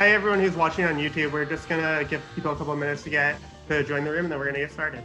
Hi, everyone who's watching on YouTube. We're just gonna give people a couple minutes to join the room, and then we're gonna get started.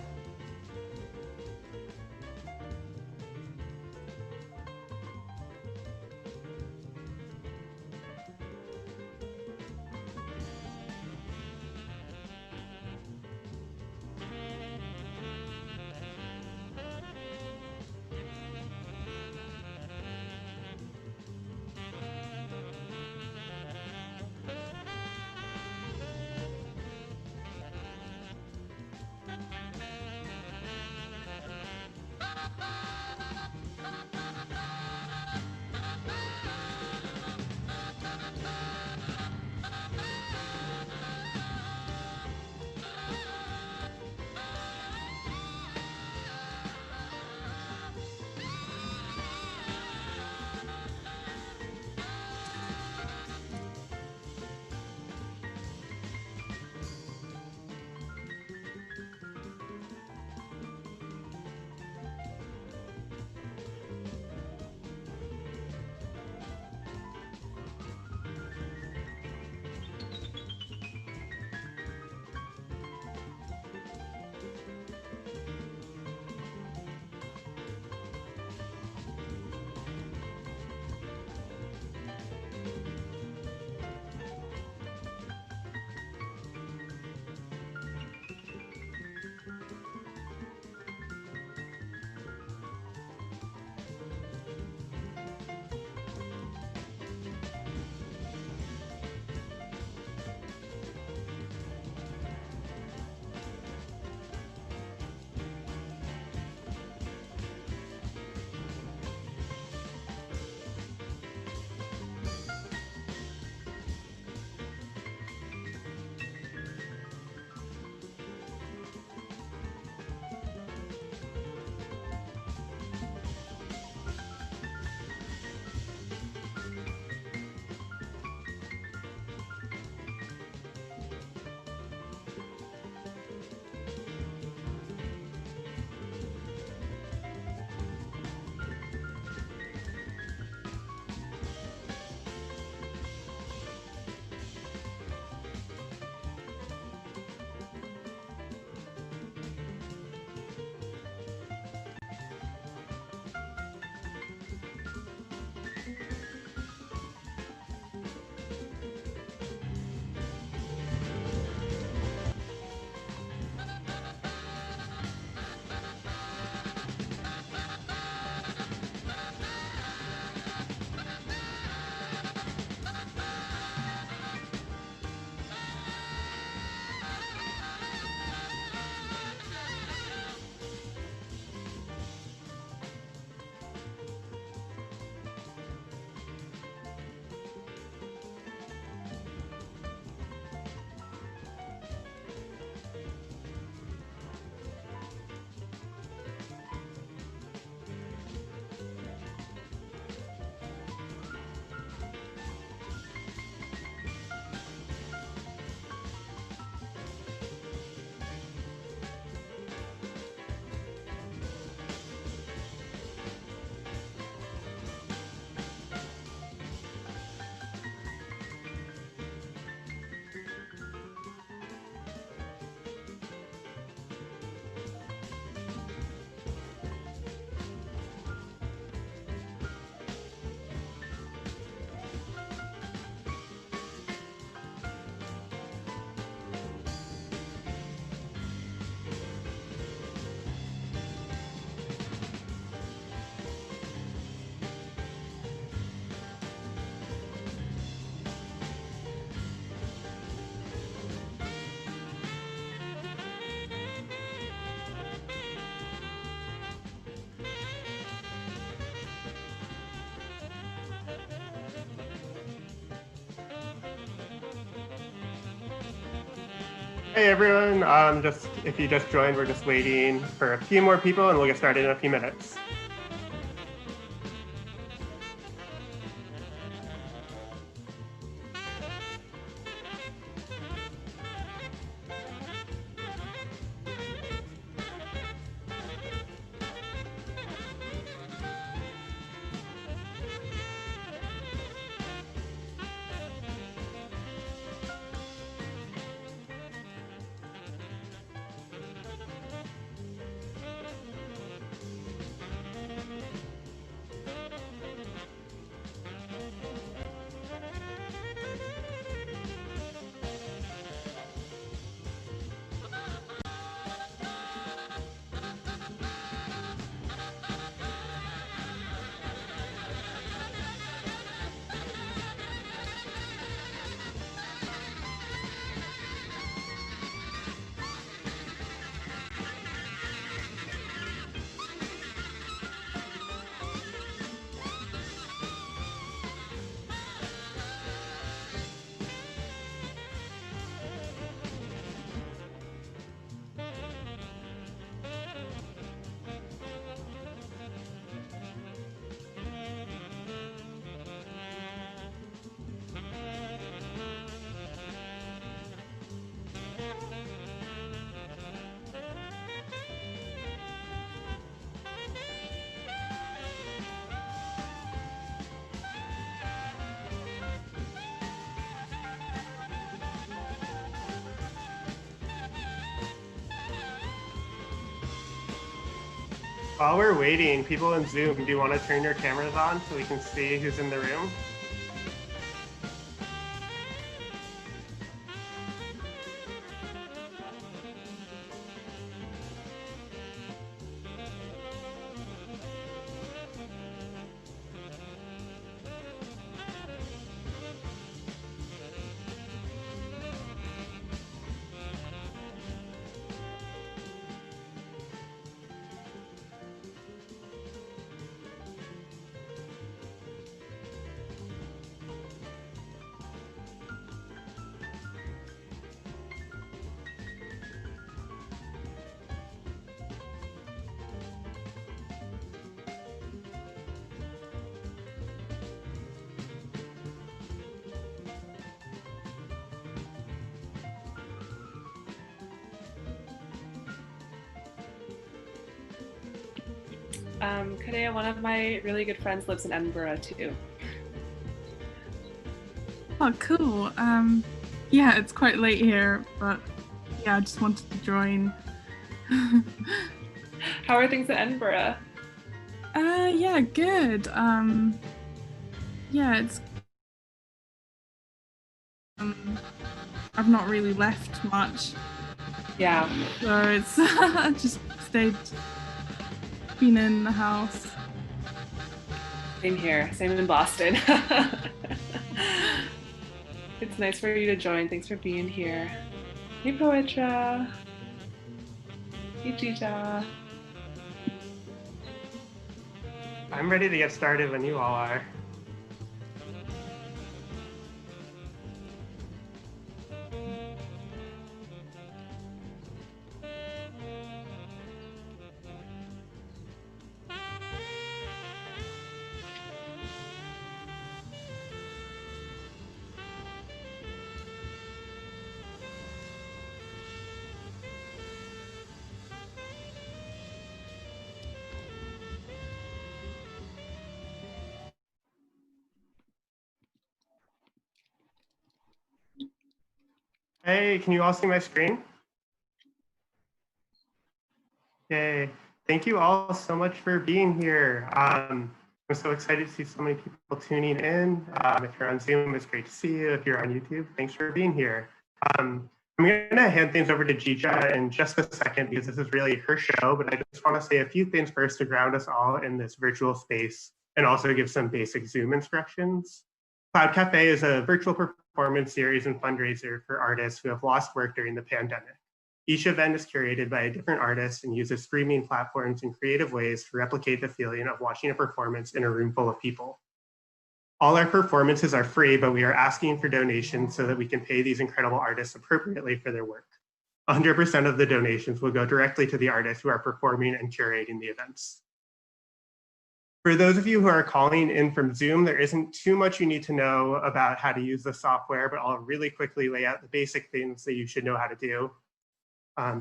Hey everyone, just if you just joined, we're just waiting for a few more people, and we'll get started in a few minutes. While we're waiting, people in Zoom, do you want to turn your cameras on so we can see who's in the room? Kadea, one of my really good friends lives in Edinburgh too. Oh, cool. Yeah, it's quite late here, but yeah, I just wanted to join. How are things in Edinburgh? Yeah, good. Yeah, it's. I've not really left much. Yeah. So it's just been in the house. Same here, same in Boston. It's nice for you to join. Thanks for being here. Hey, Poetra. Hey, Dzidzor. I'm ready to get started when you all are. Hey, can you all see my screen? Yay. Thank you all so much for being here. I'm so excited to see so many people tuning in. If you're on Zoom, it's great to see you. If you're on YouTube, thanks for being here. I'm going to hand things over to Dzidzor in just a second because this is really her show, but I just want to say a few things first to ground us all in this virtual space and also give some basic Zoom instructions. Cloud Cafe is a virtual performance series and fundraiser for artists who have lost work during the pandemic. Each event is curated by a different artist and uses streaming platforms in creative ways to replicate the feeling of watching a performance in a room full of people. All our performances are free, but we are asking for donations so that we can pay these incredible artists appropriately for their work. 100% of the donations will go directly to the artists who are performing and curating the events. For those of you who are calling in from Zoom, there isn't too much you need to know about how to use the software, but I'll really quickly lay out the basic things that you should know how to do.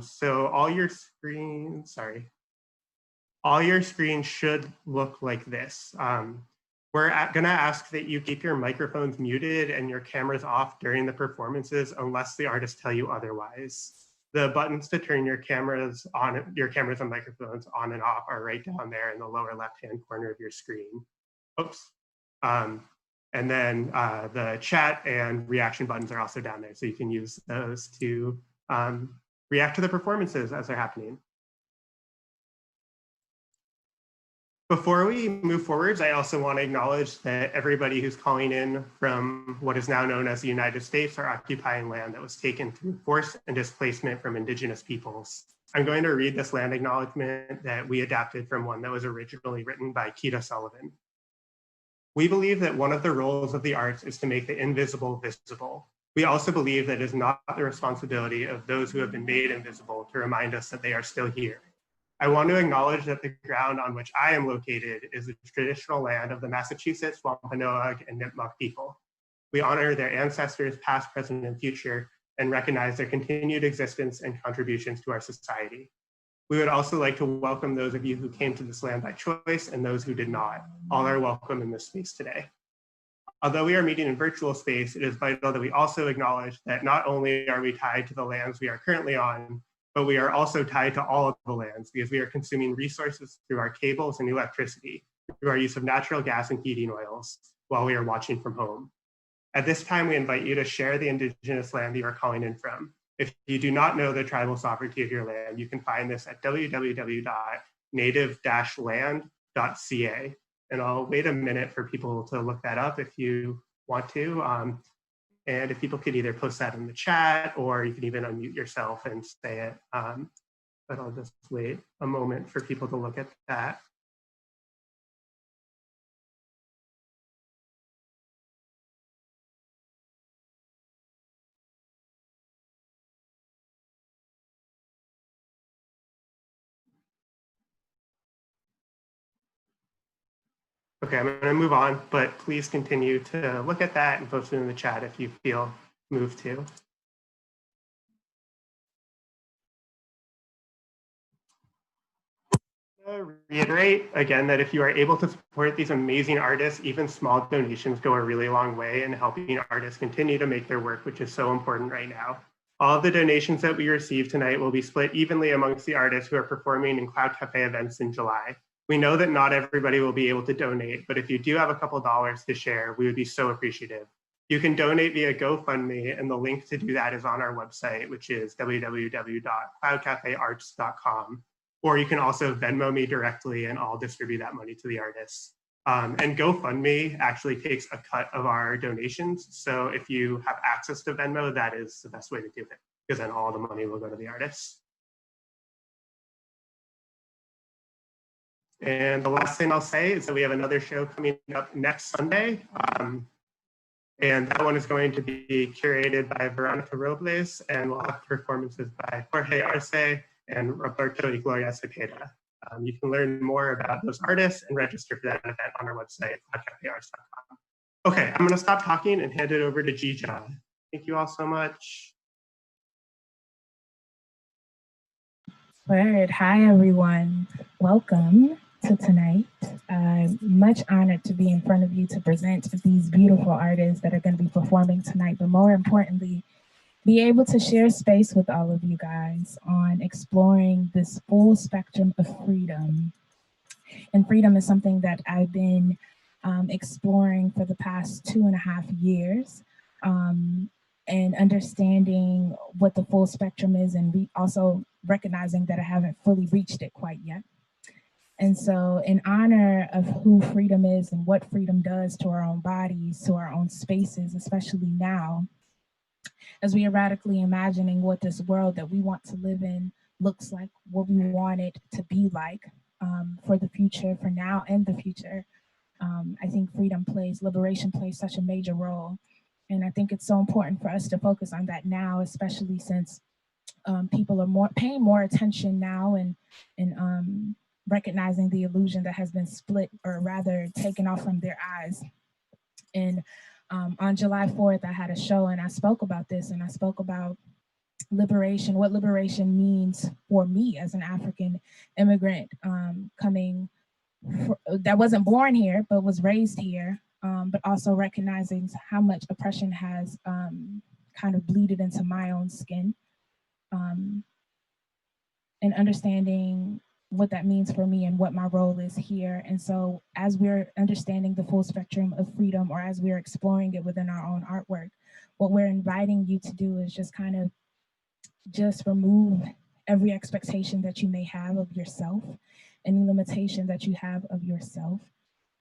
So all your screens should look like this. We're gonna ask that you keep your microphones muted and your cameras off during the performances unless the artists tell you otherwise. The buttons to turn your cameras and microphones on and off are right down there in the lower left-hand corner of your screen. Oops. And then the chat and reaction buttons are also down there, so you can use those to react to the performances as they're happening. Before we move forwards, I also want to acknowledge that everybody who's calling in from what is now known as the United States are occupying land that was taken through force and displacement from Indigenous peoples. I'm going to read this land acknowledgement that we adapted from one that was originally written by Keita Sullivan. We believe that one of the roles of the arts is to make the invisible visible. We also believe that it is not the responsibility of those who have been made invisible to remind us that they are still here. I want to acknowledge that the ground on which I am located is the traditional land of the Massachusetts, Wampanoag, and Nipmuc people. We honor their ancestors, past, present, and future, and recognize their continued existence and contributions to our society. We would also like to welcome those of you who came to this land by choice and those who did not. All are welcome in this space today. Although we are meeting in virtual space, it is vital that we also acknowledge that not only are we tied to the lands we are currently on, but we are also tied to all of the lands because we are consuming resources through our cables and electricity, through our use of natural gas and heating oils while we are watching from home. At this time, we invite you to share the indigenous land you are calling in from. If you do not know the tribal sovereignty of your land, you can find this at www.native-land.ca. And I'll wait a minute for people to look that up if you want to. And if people could either post that in the chat or you can even unmute yourself and say it. But I'll just wait a moment for people to look at that. Okay, I'm gonna move on, but please continue to look at that and post it in the chat if you feel moved to. Reiterate again that if you are able to support these amazing artists, even small donations go a really long way in helping artists continue to make their work, which is so important right now. All of the donations that we receive tonight will be split evenly amongst the artists who are performing in Cloud Cafe events in July. We know that not everybody will be able to donate, but if you do have a couple dollars to share, we would be so appreciative. You can donate via GoFundMe, and the link to do that is on our website, which is www.cloudcafearts.com. Or you can also Venmo me directly and I'll distribute that money to the artists. And GoFundMe actually takes a cut of our donations. So if you have access to Venmo, that is the best way to do it, because then all the money will go to the artists. And the last thing I'll say is that we have another show coming up next Sunday. And that one is going to be curated by Veronica Robles, and we'll have performances by Jorge Arce and Roberto y Gloria Cepeda. You can learn more about those artists and register for that event on our website, cloudcafearts.com. Okay, I'm gonna stop talking and hand it over to Dzidzor. Thank you all so much. Word. Hi, everyone. Welcome to tonight. I'm much honored to be in front of you to present these beautiful artists that are going to be performing tonight, but more importantly, be able to share space with all of you guys on exploring this full spectrum of freedom. And freedom is something that I've been exploring for the past 2.5 years, and understanding what the full spectrum is, and also recognizing that I haven't fully reached it quite yet. And so in honor of who freedom is and what freedom does to our own bodies, to our own spaces, especially now, as we are radically imagining what this world that we want to live in looks like, what we want it to be like for the future, for now and the future, I think liberation plays such a major role. And I think it's so important for us to focus on that now, especially since people are paying more attention now and recognizing the illusion that has been split, or rather taken off from their eyes. And on July 4th, I had a show and I spoke about this, and I spoke about liberation, what liberation means for me as an African immigrant that wasn't born here, but was raised here, but also recognizing how much oppression has kind of bleeded into my own skin, and understanding what that means for me and what my role is here. And so as we're understanding the full spectrum of freedom, or as we're exploring it within our own artwork, what we're inviting you to do is just kind of remove every expectation that you may have of yourself, any limitation that you have of yourself,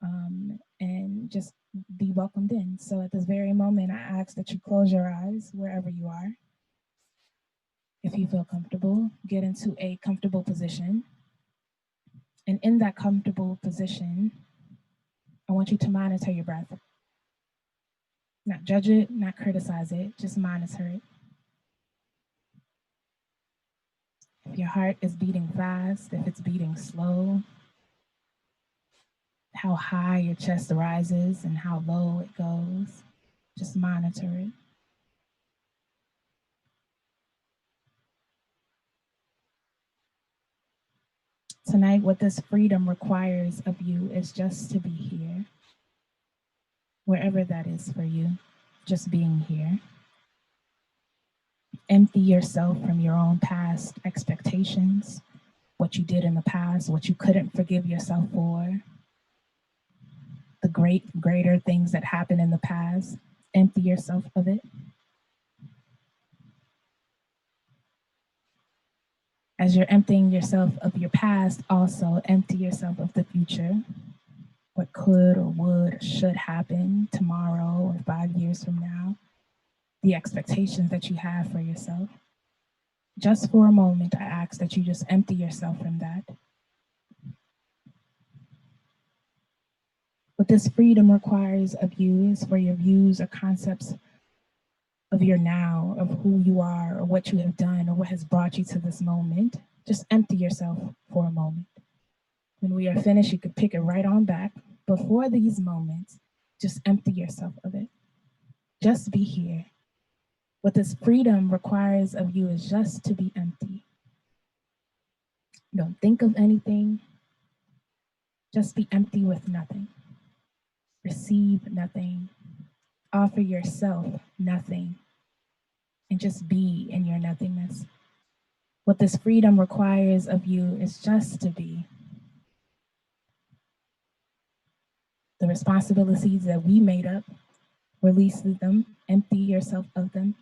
and just be welcomed in. So at this very moment, I ask that you close your eyes wherever you are. If you feel comfortable, get into a comfortable position. And in that comfortable position, I want you to monitor your breath. Not judge it, not criticize it, just monitor it. If your heart is beating fast, if it's beating slow, how high your chest rises and how low it goes, just monitor it. Tonight, what this freedom requires of you is just to be here, wherever that is for you, just being here. Empty yourself from your own past expectations, what you did in the past, what you couldn't forgive yourself for, the greater things that happened in the past. Empty yourself of it. As you're emptying yourself of your past, also empty yourself of the future. What could or would or should happen tomorrow or 5 years from now. The expectations that you have for yourself. Just for a moment, I ask that you just empty yourself from that. What this freedom requires of you is for your views or concepts of your now, of who you are, or what you have done, or what has brought you to this moment. Just empty yourself for a moment. When we are finished, you could pick it right on back. Before these moments, just empty yourself of it. Just be here. What this freedom requires of you is just to be empty. Don't think of anything. Just be empty with nothing. Receive nothing. Offer yourself nothing. And just be in your nothingness. What this freedom requires of you is just to be. The responsibilities that we made up, release them, empty yourself of them.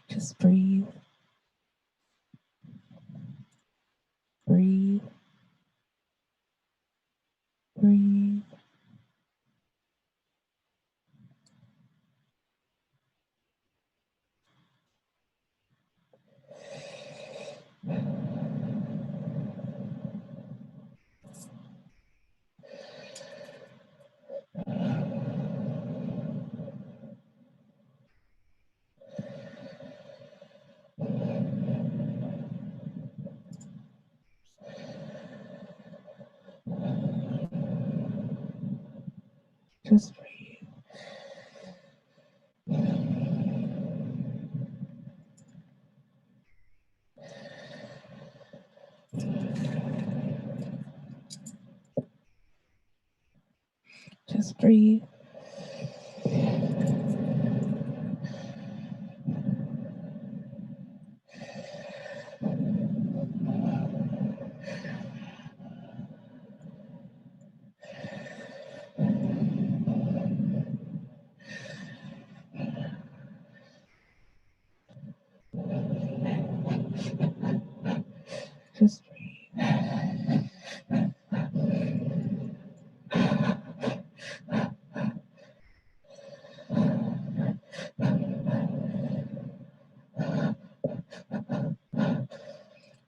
Just breathe. Breathe. Breathe. Just breathe. Just breathe. Just breathe.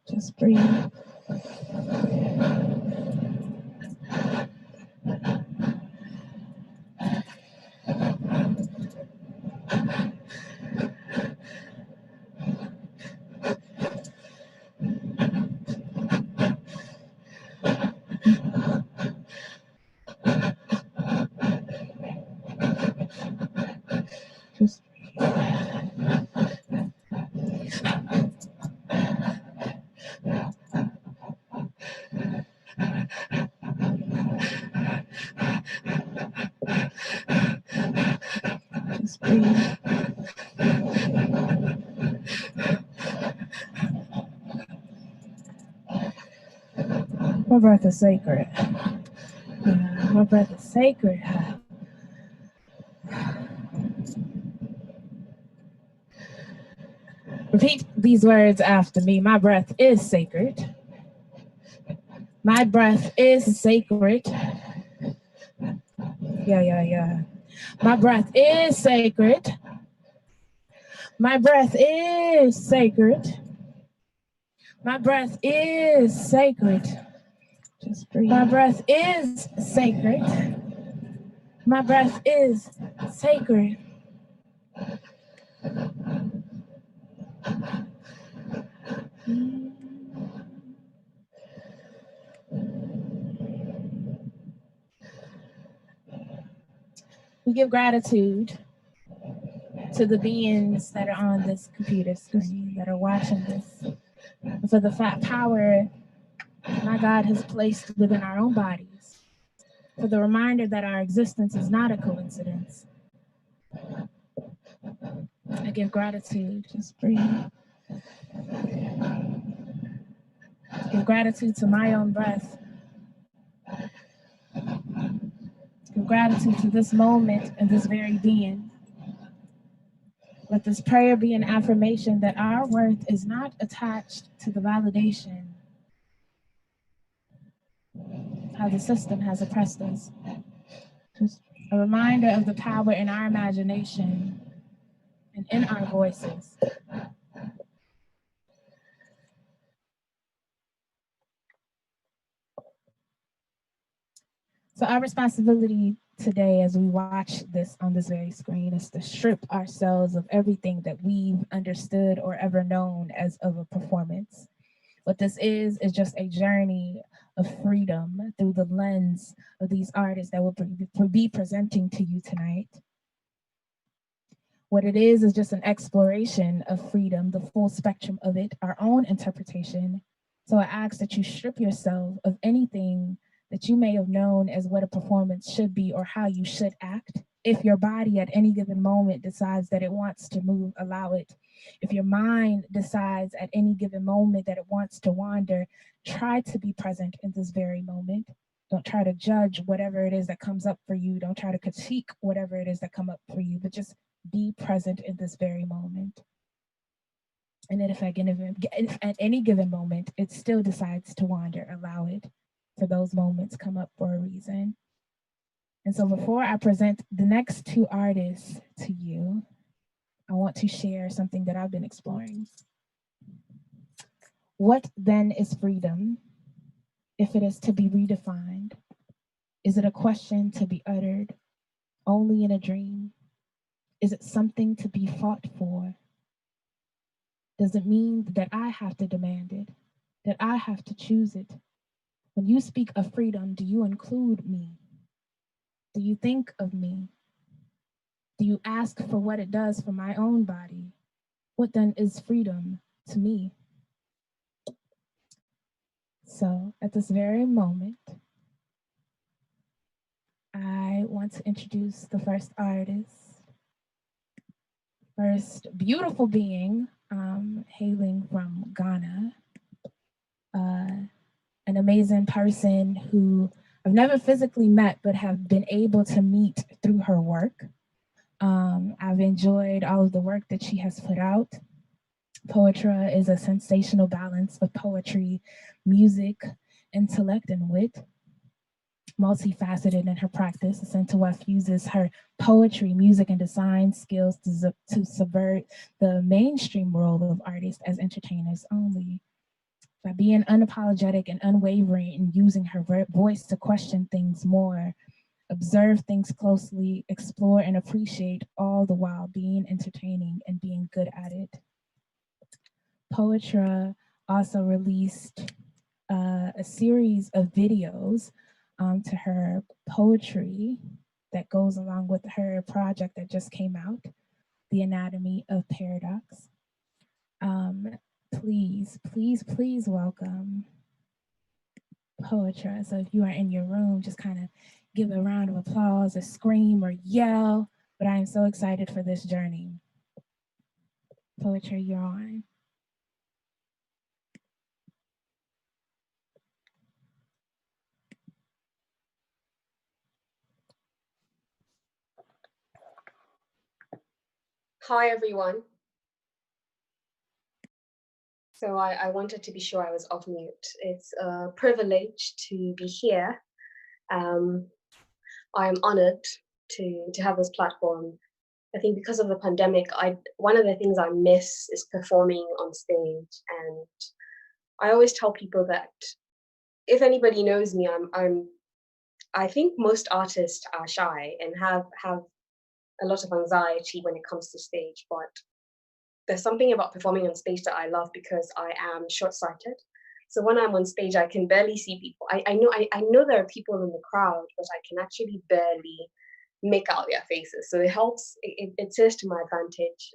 Just breathe. Just Just breathe. My breath is sacred. My breath is sacred. Repeat these words after me. My breath is sacred. My breath is sacred. Yeah. My breath is sacred. My breath is sacred. My breath is sacred. Just breathe. My breath is sacred. My breath is sacred. We give gratitude to the beings that are on this computer screen, that are watching this, for the power my God has placed within our own bodies, for the reminder that our existence is not a coincidence. I give gratitude. Just breathe. Give gratitude to my own breath. Give gratitude to this moment and this very being. Let this prayer be an affirmation that our worth is not attached to the validation how the system has oppressed us. Just a reminder of the power in our imagination and in our voices. So our responsibility today as we watch this on this very screen is to strip ourselves of everything that we've understood or ever known as of a performance. What this is just a journey of freedom through the lens of these artists that will be presenting to you tonight. What it is just an exploration of freedom, the full spectrum of it, our own interpretation. So I ask that you strip yourself of anything that you may have known as what a performance should be or how you should act. If your body at any given moment decides that it wants to move, allow it. If your mind decides at any given moment that it wants to wander, try to be present in this very moment. Don't try to judge whatever it is that comes up for you. Don't try to critique whatever it is that come up for you, but just be present in this very moment. And then if at any given moment, it still decides to wander, allow it. For those moments come up for a reason. And so before I present the next two artists to you, I want to share something that I've been exploring. What then is freedom if it is to be redefined? Is it a question to be uttered only in a dream? Is it something to be fought for? Does it mean that I have to demand it, that I have to choose it? When you speak of freedom, do you include me? Do you think of me? Do you ask for what it does for my own body? What then is freedom to me? So at this very moment, I want to introduce the first artist, first beautiful being, hailing from Ghana, an amazing person who I've never physically met, but have been able to meet through her work. I've enjoyed all of the work that she has put out. Poetra is a sensational balance of poetry, music, intellect, and wit. Multifaceted in her practice, Asantewa fuses her poetry, music, and design skills to subvert the mainstream role of artists as entertainers only. By being unapologetic and unwavering in using her voice to question things more, observe things closely, explore and appreciate, all the while being entertaining and being good at it. Poetra also released a series of videos to her poetry that goes along with her project that just came out, The Anatomy of Paradox. Please welcome Poetra. So if you are in your room, just kind of give a round of applause, a scream or yell, but I am so excited for this journey. Poetra, you're on. Hi, everyone. So I wanted to be sure I was off mute. It's a privilege to be here. I am honored to have this platform. I think because of the pandemic, one of the things I miss is performing on stage. And I always tell people that if anybody knows me, I think most artists are shy and have a lot of anxiety when it comes to stage, but there's something about performing on stage that I love because I am short-sighted. So when I'm on stage, I can barely see people. I know there are people in the crowd, but I can actually barely make out their faces. So it helps, it is to my advantage.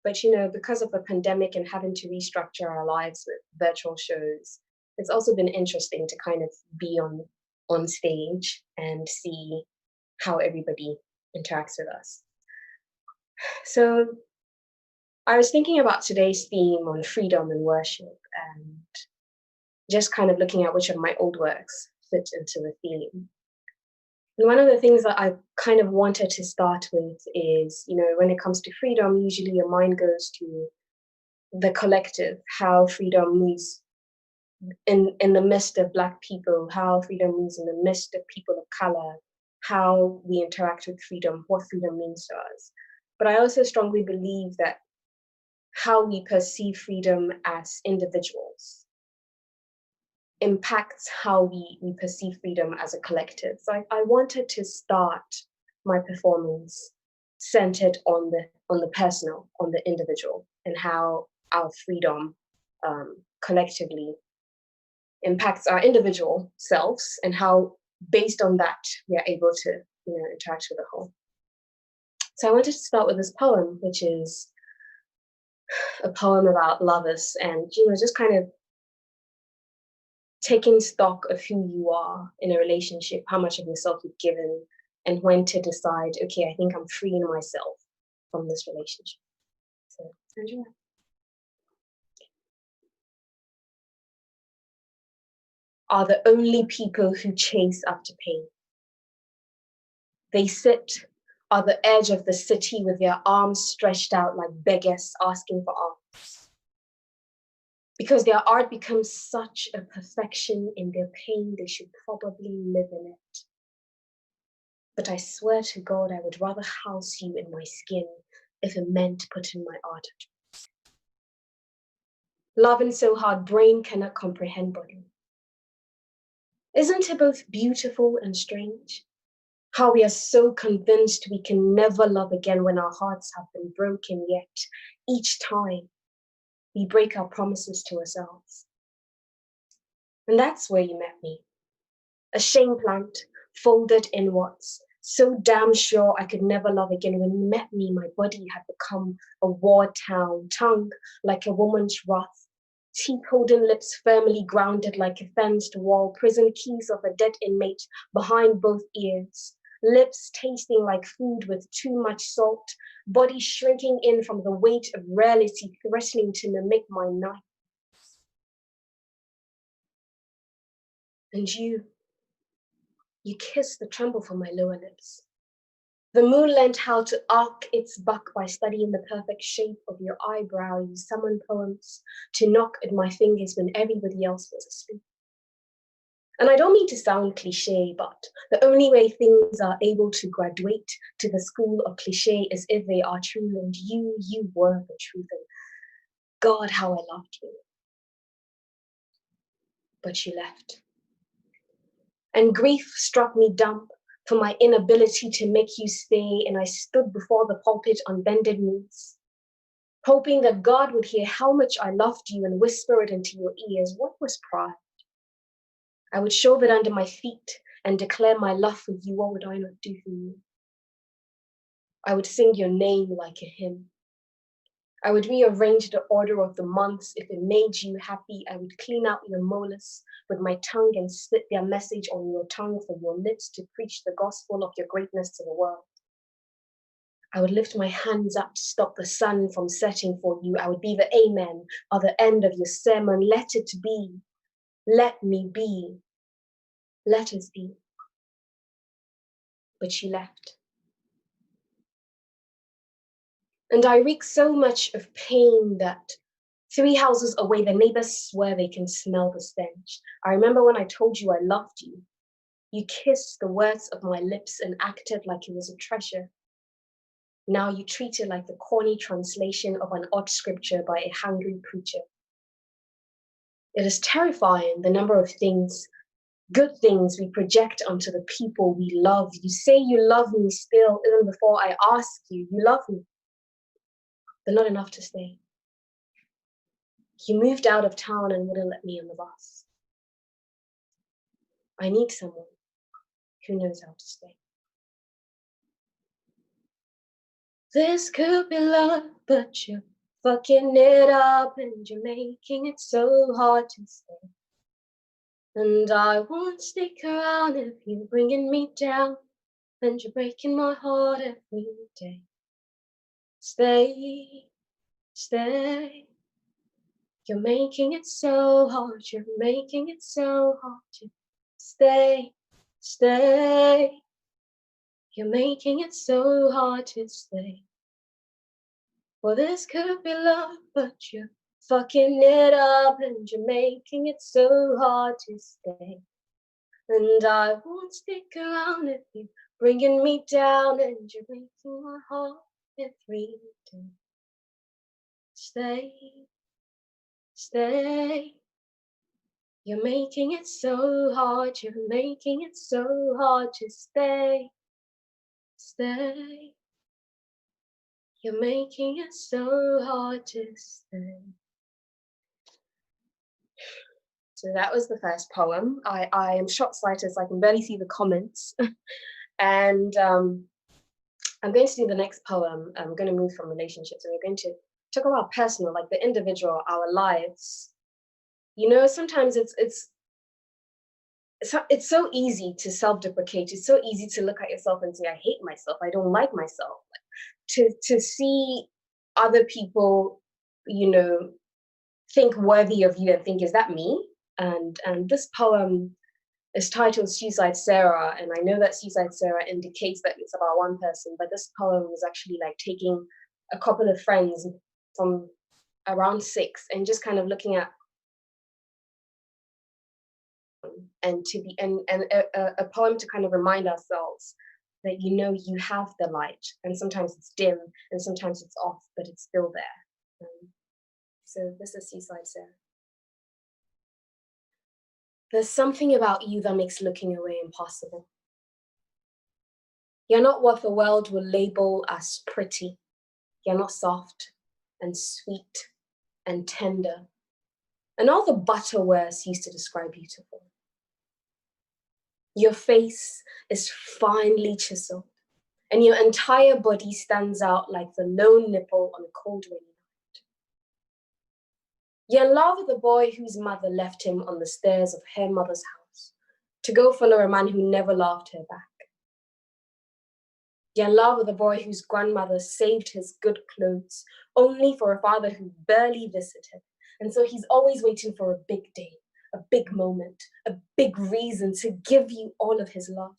But you know, because of the pandemic and having to restructure our lives with virtual shows, it's also been interesting to kind of be on stage and see how everybody interacts with us. So I was thinking about today's theme on freedom and worship, and just kind of looking at which of my old works fit into the theme. And one of the things that I kind of wanted to start with is, you know, when it comes to freedom, usually your mind goes to the collective, how freedom moves in the midst of Black people, how freedom moves in the midst of people of color, how we interact with freedom, what freedom means to us. But I also strongly believe that how we perceive freedom as individuals impacts how we perceive freedom as a collective. So I wanted to start my performance centered on the personal, on the individual, and how our freedom collectively impacts our individual selves, and how based on that we are able to, you know, interact with the whole. So I wanted to start with this poem, which is a poem about lovers, and you know, just kind of taking stock of who you are in a relationship, how much of yourself you've given, and when to decide, okay, I think I'm freeing myself from this relationship. So enjoy. Are the only people who chase after pain. They sit on the edge of the city with their arms stretched out like beggars asking for alms. Because their art becomes such a perfection in their pain, they should probably live in it. But I swear to God, I would rather house you in my skin if it meant putting my art at risk. Loving so hard, brain cannot comprehend body. Isn't it both beautiful and strange? How we are so convinced we can never love again when our hearts have been broken, yet each time we break our promises to ourselves. And that's where you met me. A shame plant folded inwards, so damn sure I could never love again. When you met me, my body had become a war town, tongue like a woman's wrath, teeth holding lips firmly grounded like a fenced wall, prison keys of a dead inmate behind both ears, lips tasting like food with too much salt, body shrinking in from the weight of reality, threatening to mimic my knife. And you kissed the tremble from my lower lips. The moon learned how to arc its back by studying the perfect shape of your eyebrow. You summoned poems to knock at my fingers when everybody else was asleep. And I don't mean to sound cliche, but the only way things are able to graduate to the school of cliche is if they are true, and you were the truth. And God, how I loved you. But you left. And grief struck me dumb for my inability to make you stay, and I stood before the pulpit on bended knees, hoping that God would hear how much I loved you and whisper it into your ears. What was pride? I would shove it under my feet and declare my love for you. What would I not do for you? I would sing your name like a hymn. I would rearrange the order of the months if it made you happy. I would clean out your molars with my tongue and spit their message on your tongue for your lips to preach the gospel of your greatness to the world. I would lift my hands up to stop the sun from setting for you. I would be the amen or the end of your sermon. Let it be. Let me be. Let us be. But she left. And I reek so much of pain that 3 houses away, the neighbors swear they can smell the stench. I remember when I told you I loved you. You kissed the words of my lips and acted like it was a treasure. Now you treat it like the corny translation of an odd scripture by a hungry preacher. It is terrifying, the number of things, good things we project onto the people we love. You say you love me still, even before I ask you, you love me, but not enough to stay. You moved out of town and wouldn't let me on the bus. I need someone who knows how to stay. This could be love, but you're fucking it up and you're making it so hard to stay. And I won't stick around if you're bringing me down and you're breaking my heart every day. Stay, stay. You're making it so hard, you're making it so hard to stay, stay. You're making it so hard to stay. Well, this could be love, but you're fucking it up and you're making it so hard to stay. And I won't stick around if you're bringing me down and you're breaking my heart every day. Stay, stay. You're making it so hard, you're making it so hard to stay, stay. You're making it so hard to stay. So that was the first poem. I am short-sighted, so I can barely see the comments. And I'm going to do the next poem. I'm going to move from relationships, and we're going to talk about personal, like the individual, our lives. You know, sometimes it's so easy to self-deprecate. It's so easy to look at yourself and say, I hate myself, I don't like myself. To see other people, you know, think worthy of you and think, is that me? And this poem is titled Suicide Sarah, and I know that Suicide Sarah indicates that it's about one person, but this poem was actually like taking a couple of friends from around 6 and just kind of looking at and to be and a poem to kind of remind ourselves that, you know, you have the light, and sometimes it's dim and sometimes it's off, but it's still there. So this is Suicide Sarah. There's something about you that makes looking away impossible. You're not what the world will label as pretty. You're not soft and sweet and tender and all the butter words used to describe beautiful. Your face is finely chiseled, and your entire body stands out like the lone nipple on a cold rainy night. You're in love with a boy whose mother left him on the stairs of her mother's house to go follow a man who never loved her back. You're in love with a boy whose grandmother saved his good clothes only for a father who barely visited, and so he's always waiting for a big day, a big moment, a big reason to give you all of his love,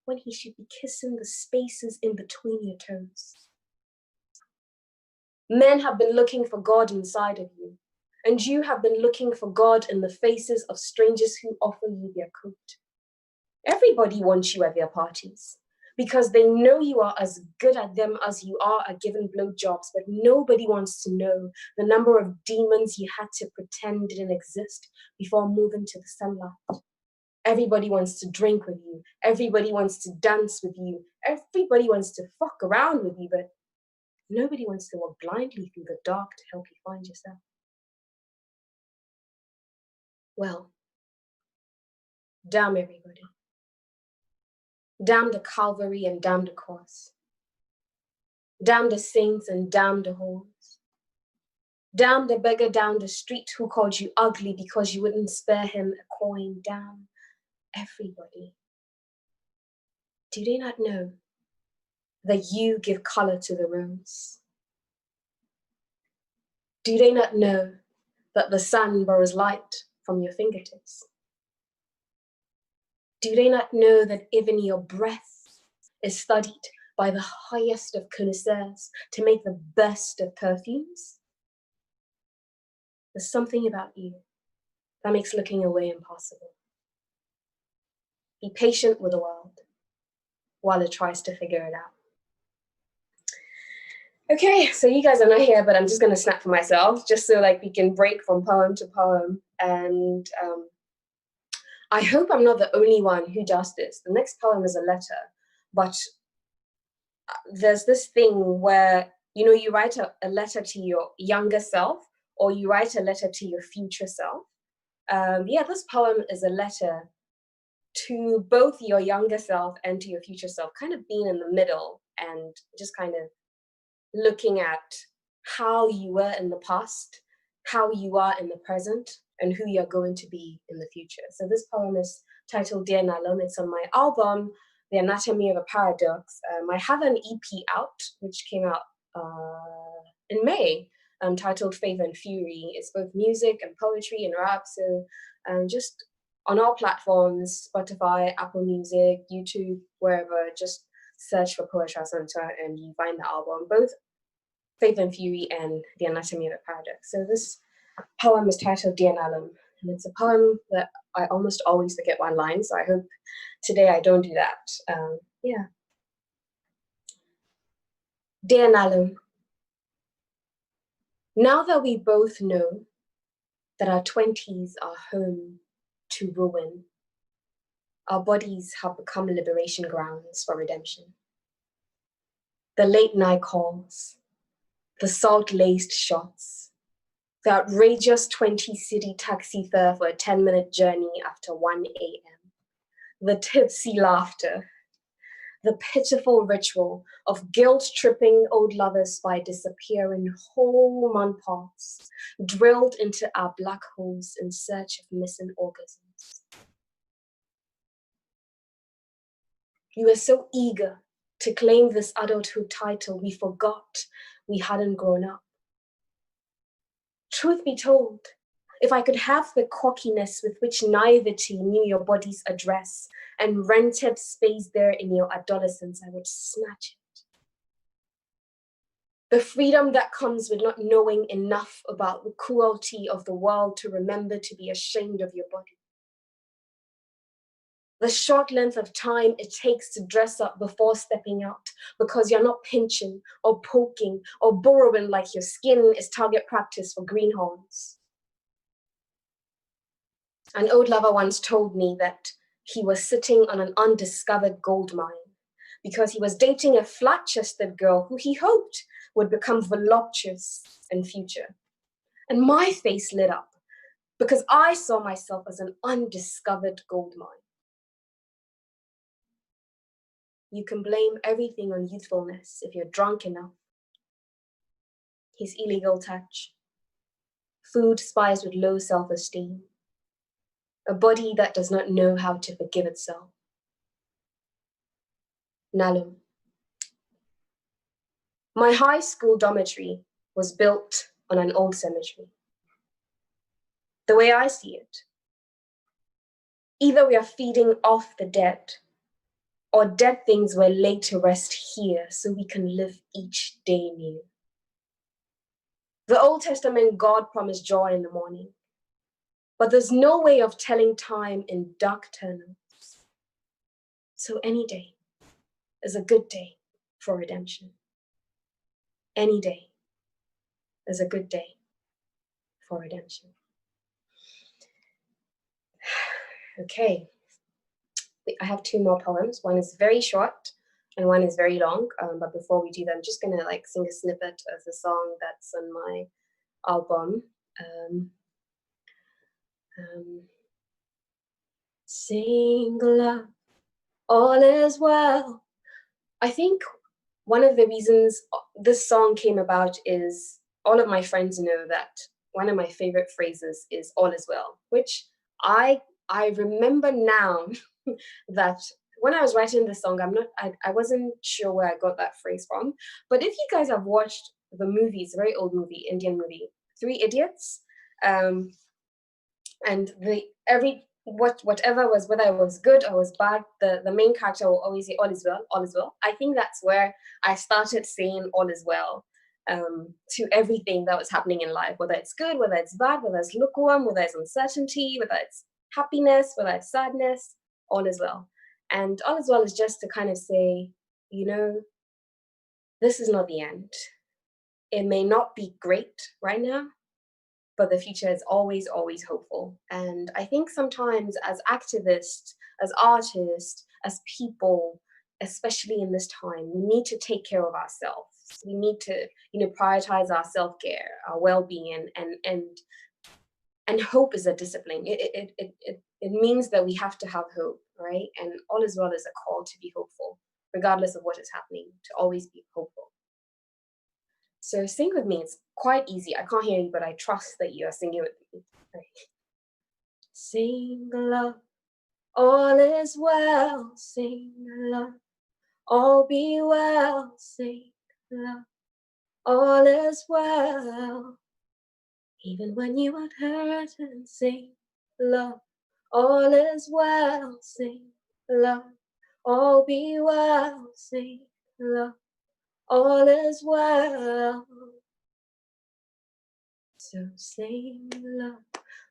when he should be kissing the spaces in between your toes. Men have been looking for God inside of you, and you have been looking for God in the faces of strangers who offer you their coat. Everybody wants you at their parties, because they know you are as good at them as you are at giving blowjobs, but nobody wants to know the number of demons you had to pretend didn't exist before moving to the sunlight. Everybody wants to drink with you. Everybody wants to dance with you. Everybody wants to fuck around with you, but nobody wants to walk blindly through the dark to help you find yourself. Well, damn everybody. Damn the Calvary and damn the cross. Damn the saints and damn the whores. Damn the beggar down the street who called you ugly because you wouldn't spare him a coin. Damn everybody. Do they not know that you give color to the rose? Do they not know that the sun borrows light from your fingertips? Do they not know that even your breath is studied by the highest of connoisseurs to make the best of perfumes? There's something about you that makes looking away impossible. Be patient with the world while it tries to figure it out. Okay, so you guys are not here, but I'm just gonna snap for myself, just so like we can break from poem to poem. And I hope I'm not the only one who does this. The next poem is a letter, but there's this thing where, you know, you write a letter to your younger self, or you write a letter to your future self. Yeah, this poem is a letter to both your younger self and to your future self, kind of being in the middle and just kind of looking at how you were in the past, how you are in the present, and who you're going to be in the future. So this poem is titled Dear Nalum. It's on my album, The Anatomy of a Paradox. I have an EP out, which came out in May, titled Faith and Fury. It's both music and poetry and rap. So just on all platforms, Spotify, Apple Music, YouTube, wherever, just search for Poetra Asantewa and you find the album, both Faith and Fury and The Anatomy of a Paradox. So this poem is titled Dear Nalum, and it's a poem that I almost always forget one line, so I hope today I don't do that. Yeah. Dear Nalum, now that we both know that our 20s are home to ruin, our bodies have become liberation grounds for redemption. The late night calls, the salt-laced shots, the outrageous 20-city taxi fare for a 10-minute journey after 1 a.m., the tipsy laughter, the pitiful ritual of guilt-tripping old lovers by disappearing whole month parts, drilled into our black holes in search of missing orgasms. You were so eager to claim this adulthood title, we forgot we hadn't grown up. Truth be told, if I could have the cockiness with which naivety knew your body's address and rented space there in your adolescence, I would snatch it. The freedom that comes with not knowing enough about the cruelty of the world to remember to be ashamed of your body. The short length of time it takes to dress up before stepping out because you're not pinching or poking or burrowing like your skin is target practice for greenhorns. An old lover once told me that he was sitting on an undiscovered gold mine because he was dating a flat-chested girl who he hoped would become voluptuous in future. And my face lit up because I saw myself as an undiscovered gold mine. You can blame everything on youthfulness if you're drunk enough. His illegal touch, food spiced with low self-esteem, a body that does not know how to forgive itself. Nalum. My high school dormitory was built on an old cemetery. The way I see it, either we are feeding off the dead, or dead things were laid to rest here so we can live each day new. The Old Testament God promised joy in the morning, but there's no way of telling time in dark tunnels. So any day is a good day for redemption. Any day is a good day for redemption. Okay, I have two more poems. One is very short and one is very long. But before we do that, I'm just gonna like sing a snippet of the song that's on my album. Sing love, all is well. I think one of the reasons this song came about is all of my friends know that one of my favorite phrases is all is well, which I remember now that when I was writing this song, I wasn't sure where I got that phrase from. But if you guys have watched the movie, it's a very old movie, Indian movie, Three Idiots, and whatever was, whether it was good or was bad, the main character will always say all is well, all is well. I think that's where I started saying all is well to everything that was happening in life, whether it's good, whether it's bad, whether it's lukewarm, whether it's uncertainty, whether it's happiness, whether it's sadness, all is well. And all is well is just to kind of say, you know, this is not the end. It may not be great right now, but the future is always, always hopeful. And I think sometimes as activists, as artists, as people, especially in this time, we need to take care of ourselves. We need to, prioritize our self-care, our well-being, and hope is a discipline. It means that we have to have hope, right? And all is well is a call to be hopeful, regardless of what is happening, to always be hopeful. So sing with me. It's quite easy. I can't hear you, but I trust that you are singing with me. Right. Sing love, all is well. Sing love, all be well. Sing love, all is well. Even when you are hurt, and sing love, all is well. Sing love, all be well. Sing love, all is well. So sing love,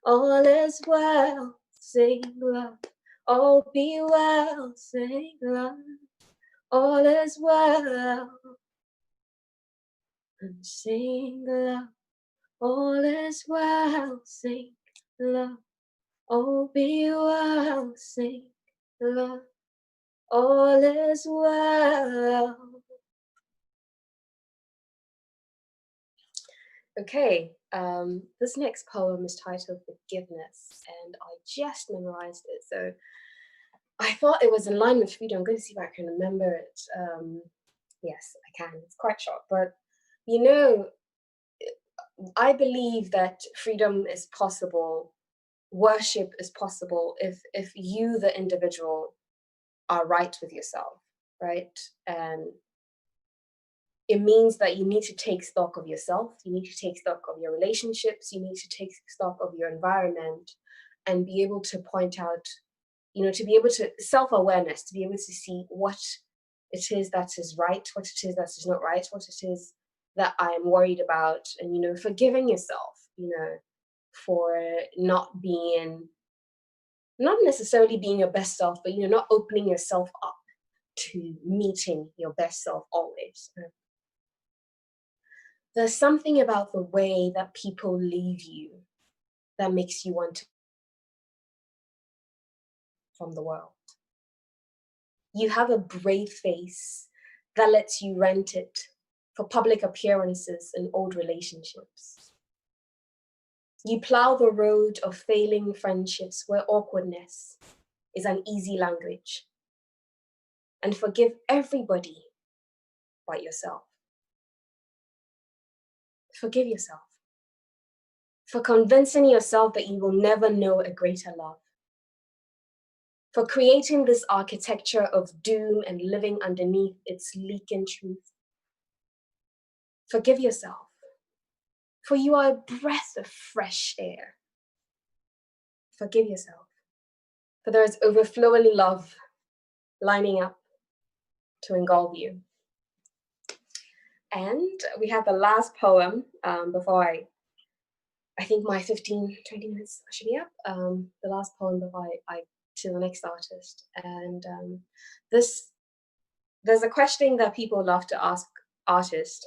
all is well. Sing love, all be well. Sing love, all is well. And sing love, all is well. Sing love, all be well. Sing love, all is well. Okay, this next poem is titled Forgiveness, and I just memorized it, so I thought it was in line with freedom. I'm going to see if I can remember it. Yes, I can. It's quite short, but I believe that freedom is possible, worship is possible if you, the individual, are right with yourself, right? And it means that you need to take stock of yourself, you need to take stock of your relationships, you need to take stock of your environment, and be able to point out, to be able to self-awareness, to be able to see what it is that is right, what it is that is not right, what it is that I am worried about, and forgiving yourself, for not necessarily being your best self, but not opening yourself up to meeting your best self always. There's something about the way that people leave you that makes you want to from the world. You have a brave face that lets you rent it for public appearances and old relationships. You plow the road of failing friendships where awkwardness is an easy language, and forgive everybody but yourself. Forgive yourself for convincing yourself that you will never know a greater love, for creating this architecture of doom and living underneath its leaking truth. Forgive yourself, for you are a breath of fresh air. Forgive yourself, for there is overflowing love lining up to engulf you. And we have the last poem before I think my 15, 20 minutes should be up. The last poem before I to the next artist. And there's a question that people love to ask artists,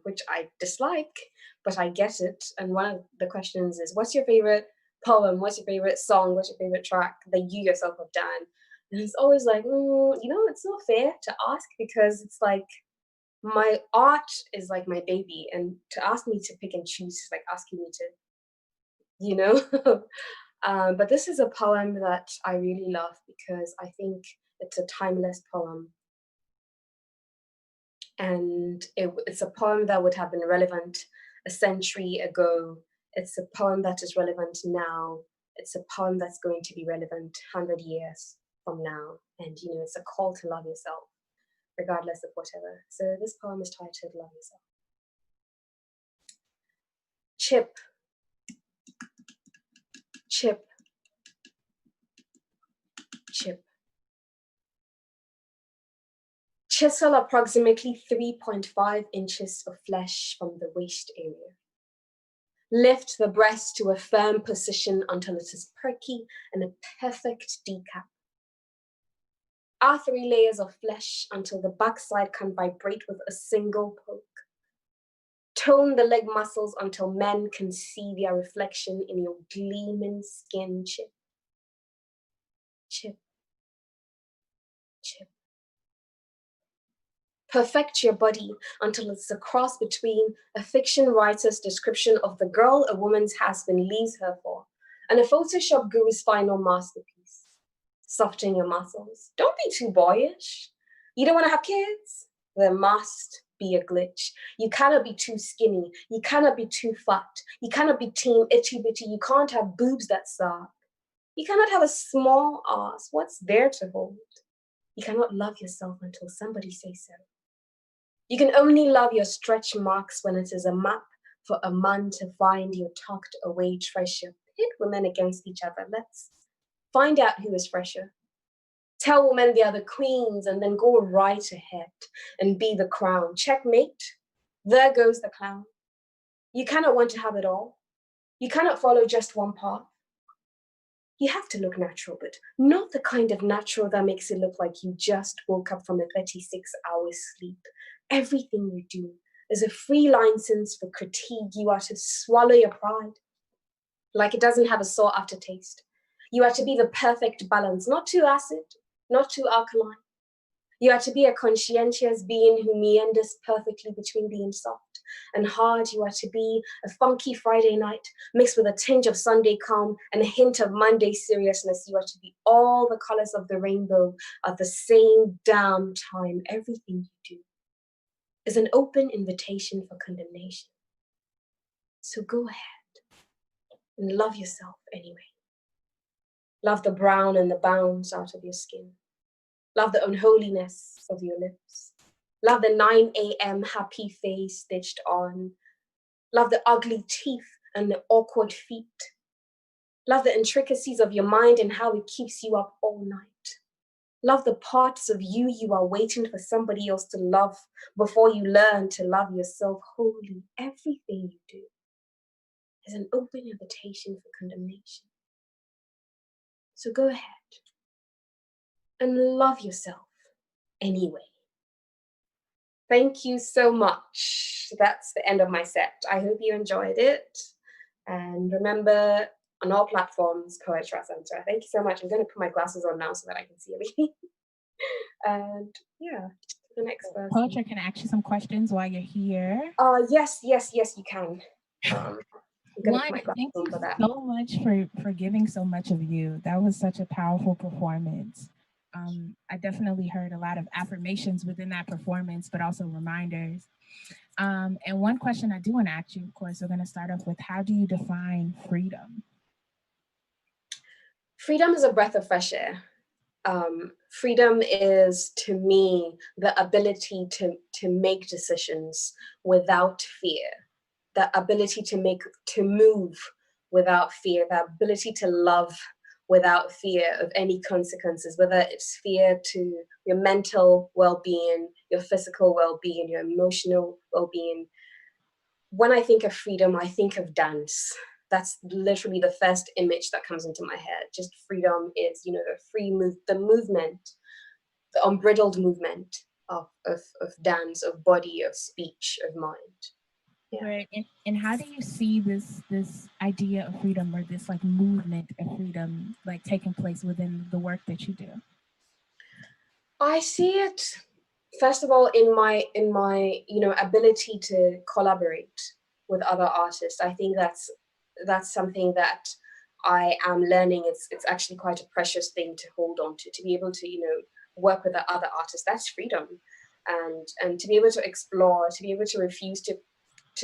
which I dislike, but I get it. And one of the questions is, what's your favorite poem? What's your favorite song? What's your favorite track that you yourself have done? And it's always like, it's not fair to ask, because it's like, my art is like my baby, and to ask me to pick and choose is like asking me to, but this is a poem that I really love because I think it's a timeless poem. And it's a poem that would have been relevant a century ago. It's a poem that is relevant now. It's a poem that's going to be relevant 100 years from now. And, it's a call to love yourself, regardless of whatever. So this poem is titled Love Yourself. Chip, chip, chip. Chisel approximately 3.5 inches of flesh from the waist area. Lift the breast to a firm position until it is perky and a perfect decap. Add 3 layers of flesh until the backside can vibrate with a single poke. Tone the leg muscles until men can see their reflection in your gleaming skin chip. Chip. Chip. Perfect your body until it's a cross between a fiction writer's description of the girl a woman's husband leaves her for and a Photoshop guru's final masterpiece. Soften your muscles. Don't be too boyish. You don't want to have kids? There must be a glitch. You cannot be too skinny. You cannot be too fat. You cannot be team itchy bitty. You can't have boobs that suck. You cannot have a small ass. What's there to hold? You cannot love yourself until somebody says so. You can only love your stretch marks when it is a map for a man to find your tucked away treasure. Pit women against each other. Let's find out who is fresher. Tell women they are the queens and then go right ahead and be the crown. Checkmate. There goes the clown. You cannot want to have it all. You cannot follow just one path. You have to look natural, but not the kind of natural that makes it look like you just woke up from a 36-hour sleep. Everything you do is a free license for critique. You are to swallow your pride like it doesn't have a sore aftertaste. You are to be the perfect balance, not too acid, not too alkaline. You are to be a conscientious being who meanders perfectly between being soft and hard. You are to be a funky Friday night mixed with a tinge of Sunday calm and a hint of Monday seriousness. You are to be all the colors of the rainbow at the same damn time. Everything you do is an open invitation for condemnation. So go ahead and love yourself anyway. Love the brown and the bounce out of your skin. Love the unholiness of your lips. Love the 9 a.m. happy face stitched on. Love the ugly teeth and the awkward feet. Love the intricacies of your mind and how it keeps you up all night. Love the parts of you you are waiting for somebody else to love before you learn to love yourself wholly. Everything you do is an open invitation for condemnation. So go ahead and love yourself anyway. Thank you so much. That's the end of my set. I hope you enjoyed it. And remember, on all platforms, Poetra Asantewa. Thank you so much. I'm going to put my glasses on now so that I can see everything. And yeah, the next person. Poetra, can I ask you some questions while you're here? Yes, you can. One, thank you so much for giving so much of you. That was such a powerful performance. I definitely heard a lot of affirmations within that performance, but also reminders. And one question I do want to ask you, of course, we're going to start off with, how do you define freedom? Freedom is a breath of fresh air. Freedom is, to me, the ability to make decisions without fear, the ability to move without fear, the ability to love without fear of any consequences, whether it's fear to your mental well-being, your physical well-being, your emotional well-being. When I think of freedom, I think of dance. That's literally the first image that comes into my head. Just freedom is, the movement, the unbridled movement of dance, of body, of speech, of mind. Yeah. Right. And how do you see this idea of freedom, or this like movement of freedom, like taking place within the work that you do? I see it, first of all, in my ability to collaborate with other artists. I think that's something that I am learning. It's actually quite a precious thing to hold on to be able to work with the other artists. That's freedom, and to be able to explore, to be able to refuse to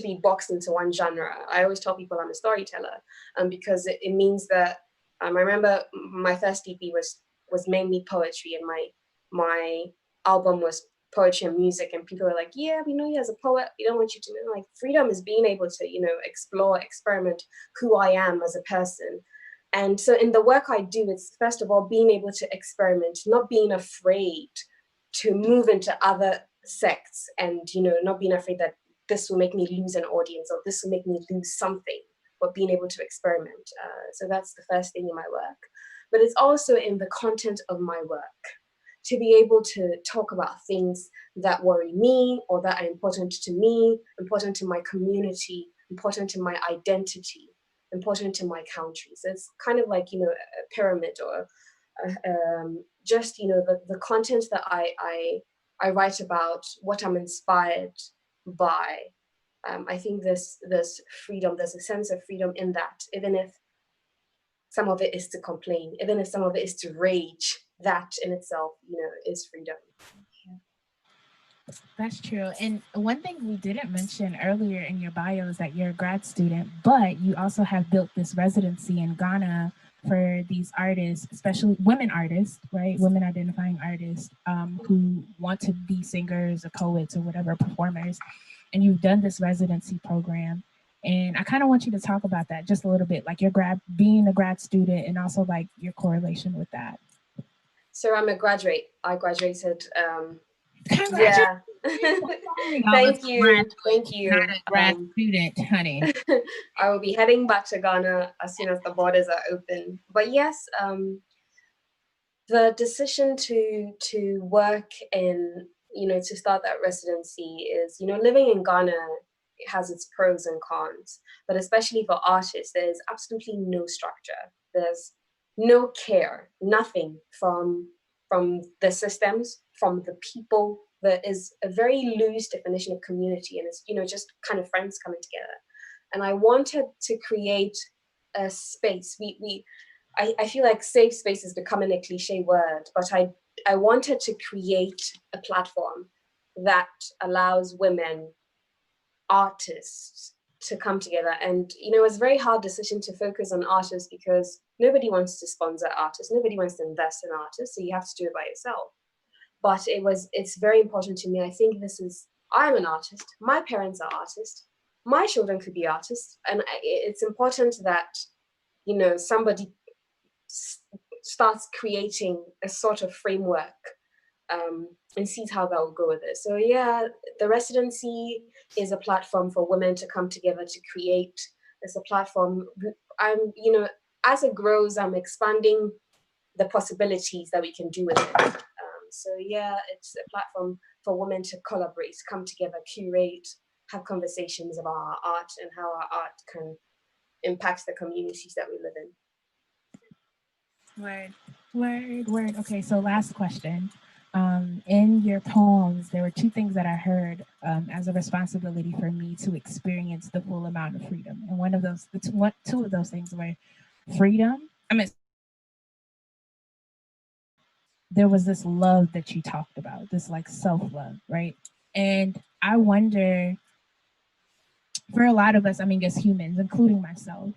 be boxed into one genre. I always tell people I'm a storyteller, because it means that I remember my first EP was mainly poetry, and my album was poetry and music, and people are like, yeah, we know you as a poet, we don't want you to know. Like, freedom is being able to explore, experiment who I am as a person. And so in the work I do, it's first of all being able to experiment, not being afraid to move into other sects, and not being afraid that this will make me lose an audience or this will make me lose something, but being able to experiment. So that's the first thing in my work. But it's also in the content of my work. to be able to talk about things that worry me or that are important to me, important to my community, important to my identity, important to my country. So it's kind of like, a pyramid, or just, the content that I write about, what I'm inspired by. I think there's freedom, there's a sense of freedom in that, even if some of it is to complain, even if some of it is to rage, that in itself, is freedom. That's true. And one thing we didn't mention earlier in your bio is that you're a grad student, but you also have built this residency in Ghana for these artists, especially women artists, right? Women identifying artists who want to be singers or poets or whatever, performers. And you've done this residency program. And I kind of want you to talk about that just a little bit, like being a grad student, and also like your correlation with that. So I'm a graduate. I graduated. Yeah. Thank you. Thank you. Not a grad student, honey. I will be heading back to Ghana as soon as the borders are open. But yes, the decision to work in, to start that residency is, living in Ghana has its pros and cons, but especially for artists, there's absolutely no structure. There's no care, nothing from the systems, from the people. There is a very loose definition of community, and it's, just kind of friends coming together. And I wanted to create a space. I feel like safe space is becoming a cliche word, but I wanted to create a platform that allows women artists to come together. And it was a very hard decision to focus on artists because nobody wants to sponsor artists, nobody wants to invest in artists, so you have to do it by yourself. But it's very important to me. I think I'm an artist, my parents are artists, my children could be artists, and it's important that somebody starts creating a sort of framework and sees how that will go with it. So yeah, the residency is a platform for women to come together to create. It's a platform. As it grows, I'm expanding the possibilities that we can do with it. So yeah, it's a platform for women to collaborate, come together, curate, have conversations about our art and how our art can impact the communities that we live in. Word. Okay, so last question. In your poems, there were two things that I heard as a responsibility for me to experience the full amount of freedom. And two of those things were freedom. There was this love that you talked about, this like self-love, right? And I wonder, for a lot of us, as humans, including myself,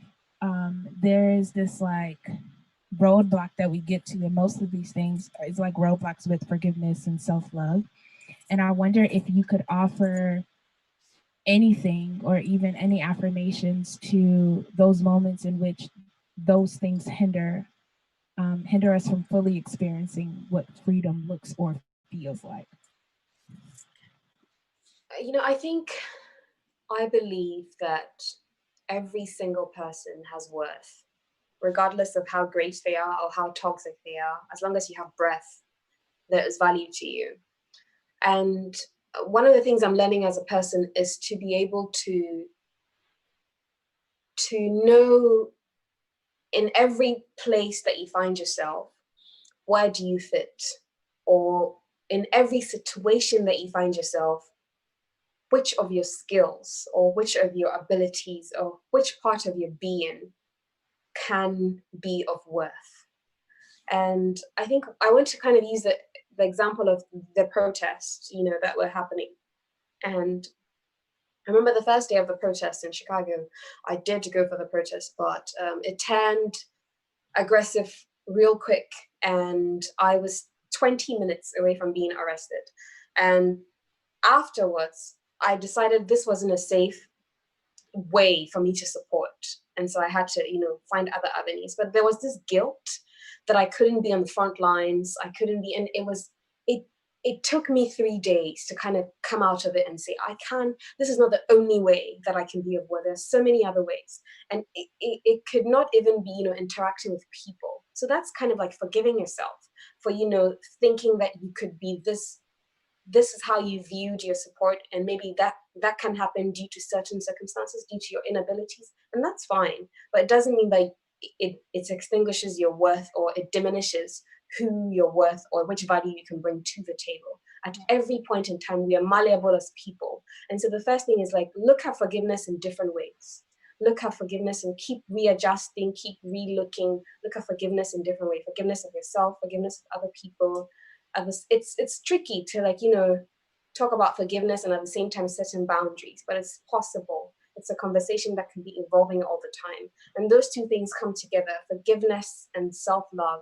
there is this like roadblock that we get to, and most of these things is like roadblocks with forgiveness and self-love. And I wonder if you could offer anything or even any affirmations to those moments in which those things hinder us from fully experiencing what freedom looks or feels like. I believe that every single person has worth, regardless of how great they are or how toxic they are. As long as you have breath, there is value to you. And one of the things I'm learning as a person is to be able to know in every place that you find yourself, where do you fit? Or in every situation that you find yourself, which of your skills or which of your abilities or which part of your being can be of worth. And I think I want to kind of use the example of the protests, that were happening. And I remember the first day of the protest in Chicago, I did go for the protest, but it turned aggressive real quick. And I was 20 minutes away from being arrested. And afterwards, I decided this wasn't a safe way for me to support. And so I had to, find other avenues. But there was this guilt that I couldn't be on the front lines. I couldn't be, and it took me 3 days to kind of come out of it and say, this is not the only way that I can be of worth. There's so many other ways. And it could not even be, interacting with people. So that's kind of like forgiving yourself for, you know, thinking that you could be this is how you viewed your support, and maybe that can happen due to certain circumstances, due to your inabilities, and that's fine. But it doesn't mean that it extinguishes your worth, or it diminishes who you're worth or which value you can bring to the table. At every point in time, we are malleable as people. And so the first thing is like, look at forgiveness in different ways. Look at forgiveness and keep readjusting, keep relooking. Look at forgiveness in different ways. Forgiveness of yourself, forgiveness of other people. It's tricky to, like, you know, talk about forgiveness and at the same time setting boundaries, but it's possible. It's a conversation that can be evolving all the time. And those two things come together, forgiveness and self-love.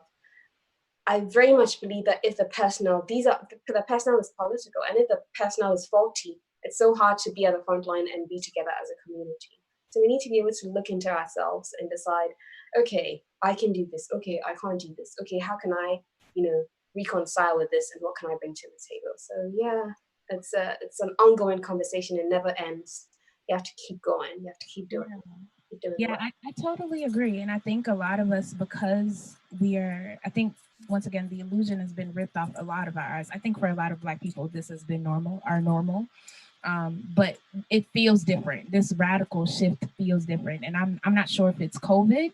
I very much believe that if the personnel is political, and if the personnel is faulty, it's so hard to be at the front line and be together as a community. So we need to be able to look into ourselves and decide, okay, I can do this. Okay, I can't do this. Okay, how can I, you know, reconcile with this, and what can I bring to the table? So yeah, it's an ongoing conversation. It never ends. You have to keep going. You have to keep doing it. Yeah, I totally agree. And I think a lot of us, because I think, once again, the illusion has been ripped off a lot of ours. I think for a lot of Black people, this has been our normal. But it feels different. This radical shift feels different. And I'm not sure if it's COVID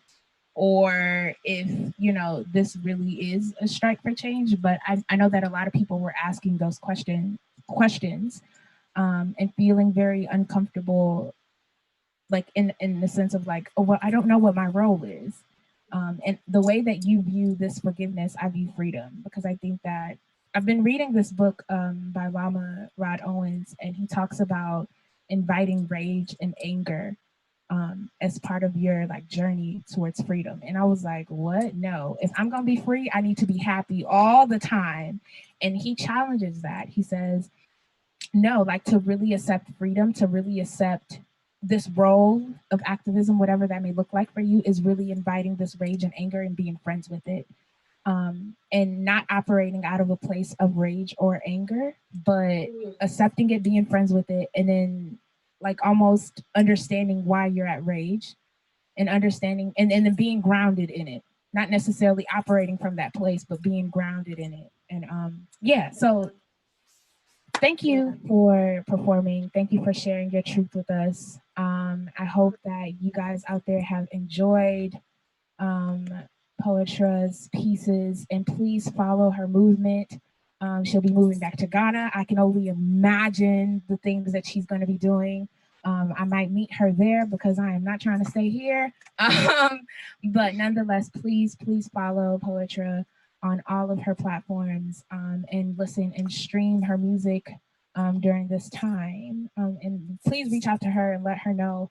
or if, you know, this really is a strike for change. But I know that a lot of people were asking those questions and feeling very uncomfortable, like in the sense of like, oh, well, I don't know what my role is. And the way that you view this forgiveness, I view freedom, because I think that I've been reading this book by Lama Rod Owens, and he talks about inviting rage and anger as part of your like journey towards freedom. And I was like, what? No, if I'm gonna be free, I need to be happy all the time. And he challenges that. He says, no, like, to really accept freedom, to really accept this role of activism, whatever that may look like for you, is really inviting this rage and anger and being friends with it. And not operating out of a place of rage or anger, but accepting it, being friends with it, and then like almost understanding why you're at rage, and understanding and then being grounded in it, not necessarily operating from that place, but being grounded in it. And yeah, so thank you for performing. Thank you for sharing your truth with us. I hope that you guys out there have enjoyed Poetra's pieces, and please follow her movement. She'll be moving back to Ghana. I can only imagine the things that she's going to be doing. I might meet her there because I am not trying to stay here. But nonetheless, please follow Poetra on all of her platforms, and listen and stream her music during this time. And please reach out to her and let her know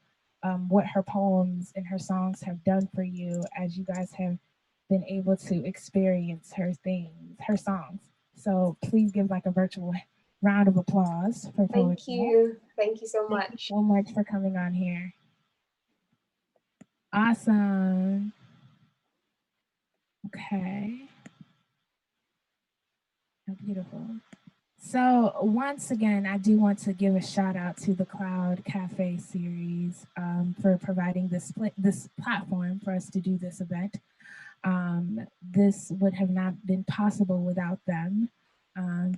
what her poems and her songs have done for you, as you guys have been able to experience her songs. So please give like a virtual round of applause for Poetra. Thank you so much. Thank you so much for coming on here. Awesome. Okay. How beautiful. So once again, I do want to give a shout out to the Cloud Cafe series for providing this platform for us to do this event. This would have not been possible without them,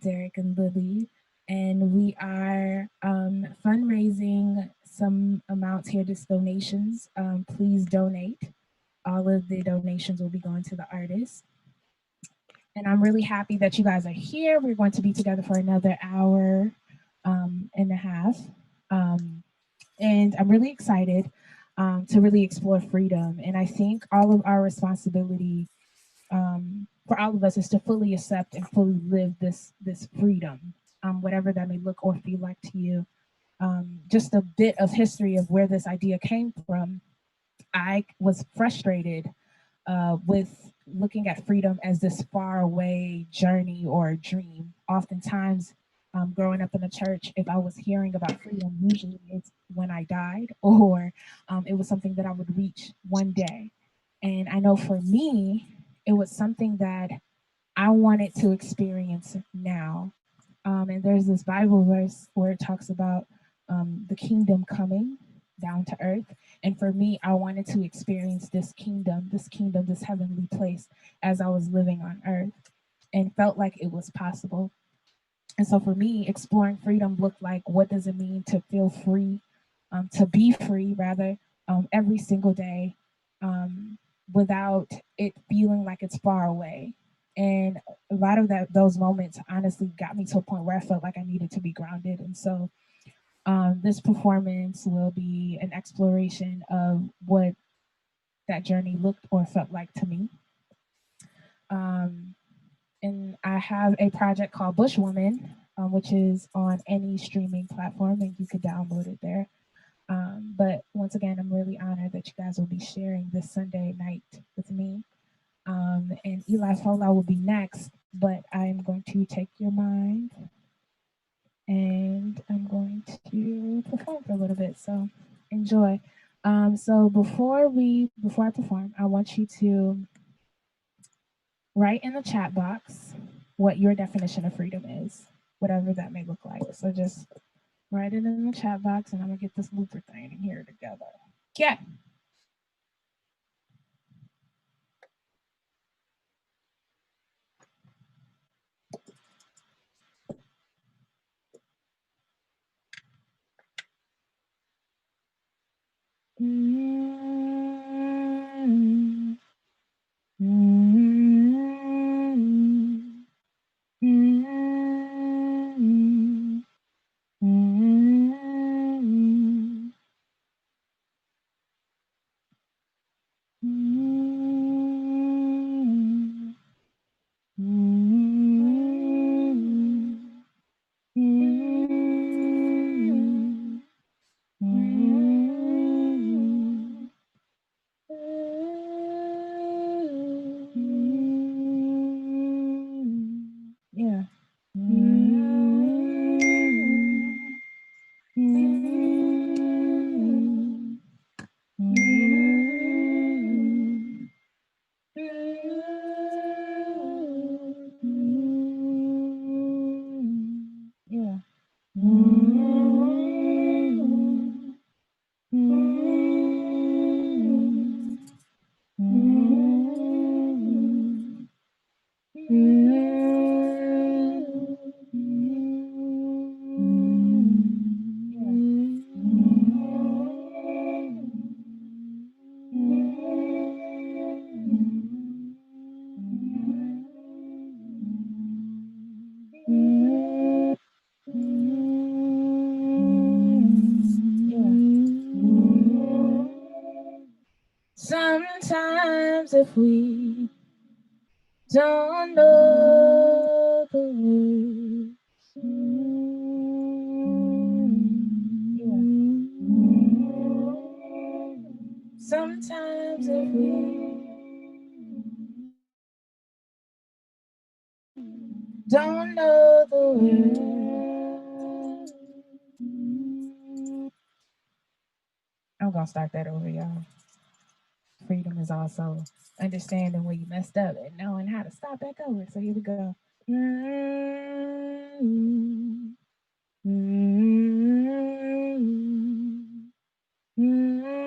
Derek and Lily. And we are fundraising some amounts here, just donations. Please donate. All of the donations will be going to the artists. And I'm really happy that you guys are here. We're going to be together for another hour and a half. And I'm really excited to really explore freedom. And I think all of our responsibility for all of us is to fully accept and fully live this freedom, whatever that may look or feel like to you. Just a bit of history of where this idea came from. I was frustrated with looking at freedom as this far away journey or dream. Oftentimes, growing up in the church, if I was hearing about freedom, usually it's when I died, or it was something that I would reach one day. And I know for me, it was something that I wanted to experience now. And there's this Bible verse where it talks about the kingdom coming down to earth. And for me, I wanted to experience this kingdom, this heavenly place as I was living on earth, and felt like it was possible. And so for me, exploring freedom looked like, what does it mean to feel free, to be free rather, every single day, um, without it feeling like it's far away. And a lot of those moments honestly got me to a point where I felt like I needed to be grounded. And so this performance will be an exploration of what that journey looked or felt like to me. Um, and I have a project called Bushwoman, which is on any streaming platform, and you could download it there. But once again, I'm really honored that you guys will be sharing this Sunday night with me. And Eli Fola will be next, but I'm going to take your mind and I'm going to perform for a little bit. So enjoy. So before I perform, I want you to write in the chat box what your definition of freedom is, whatever that may look like. So just write it in the chat box, and I'm gonna get this looper thing in here together. Yeah. Mm-hmm. Mm-hmm. Mm-hmm. Mm-hmm. Mm-hmm. Mm-hmm. Mm-hmm. Mm-hmm. Yeah. Mm-hmm. Mm-hmm. Mm-hmm. Yeah. Mm-hmm. Mm-hmm. Mm-hmm. Sometimes if we don't know the words, sometimes if we don't know the words, I'm gonna start that over, y'all. Freedom is also understanding where you messed up and knowing how to start back over. So here we go. Mm-hmm. Mm-hmm. Mm-hmm.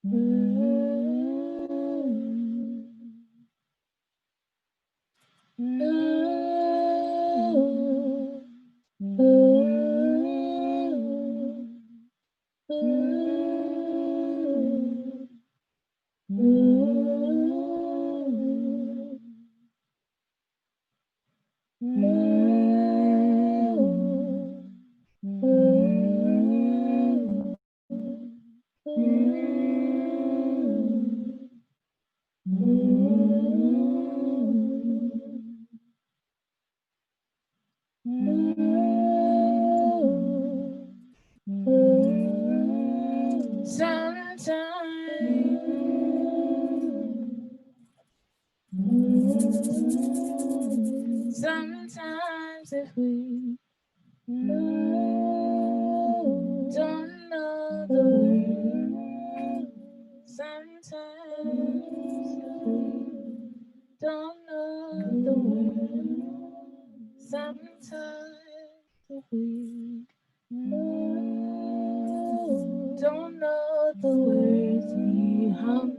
Mm-hmm. don't know the word. Sometimes if we don't know the words we hum.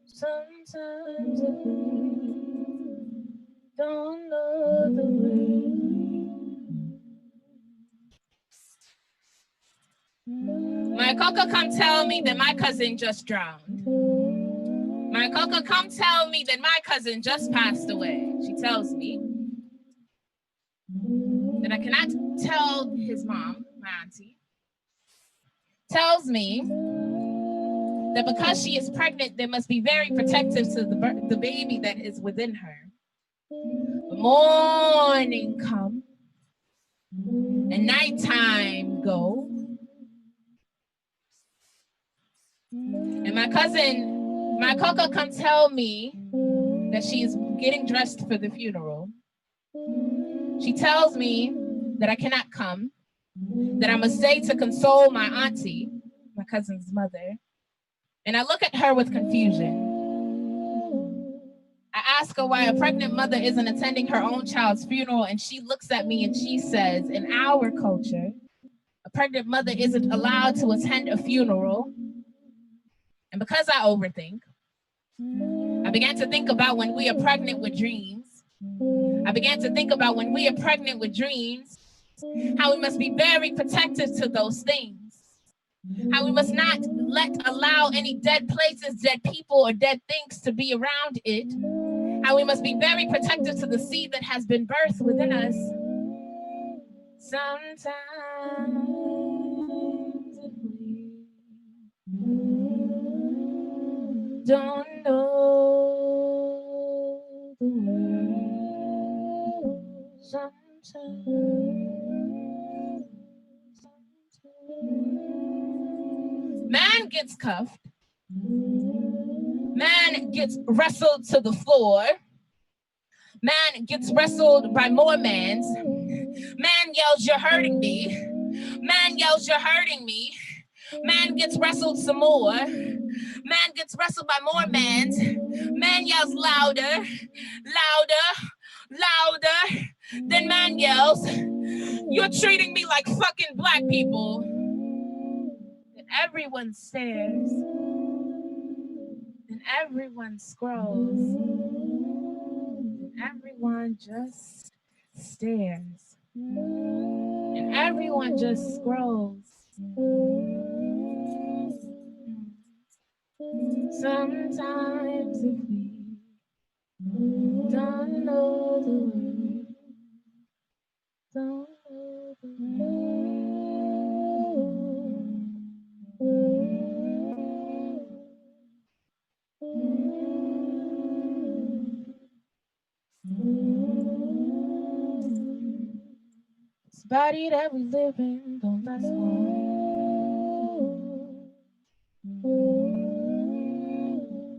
Sometimes if we don't know the words. My Coco come tell me that my cousin just drowned. My Coco come tell me that my cousin just passed away. She tells me that I cannot tell his mom, my auntie. Tells me that because she is pregnant, they must be very protective to the baby that is within her. The morning come and nighttime go. And my cousin, my Coco come tell me that she is getting dressed for the funeral. She tells me that I cannot come, that I must stay to console my auntie, my cousin's mother. And I look at her with confusion. I ask her why a pregnant mother isn't attending her own child's funeral, and she looks at me and she says, in our culture, a pregnant mother isn't allowed to attend a funeral. And because I overthink, I began to think about when we are pregnant with dreams. I began to think about when we are pregnant with dreams, how we must be very protective to those things. How we must not allow any dead places, dead people, or dead things to be around it. How we must be very protective to the seed that has been birthed within us. Sometimes if we don't know the word, sometimes. Man gets cuffed. Man gets wrestled to the floor. Man gets wrestled by more mans. Man yells, "You're hurting me." Man yells, "You're hurting me." Man gets wrestled some more. Man gets wrestled by more mans. Man yells louder, louder, louder. Then man yells, "You're treating me like fucking black people." And everyone stares. And everyone scrolls. And everyone just stares. And everyone just scrolls. Sometimes if we don't know the word, don't know the This body that we live in don't last long.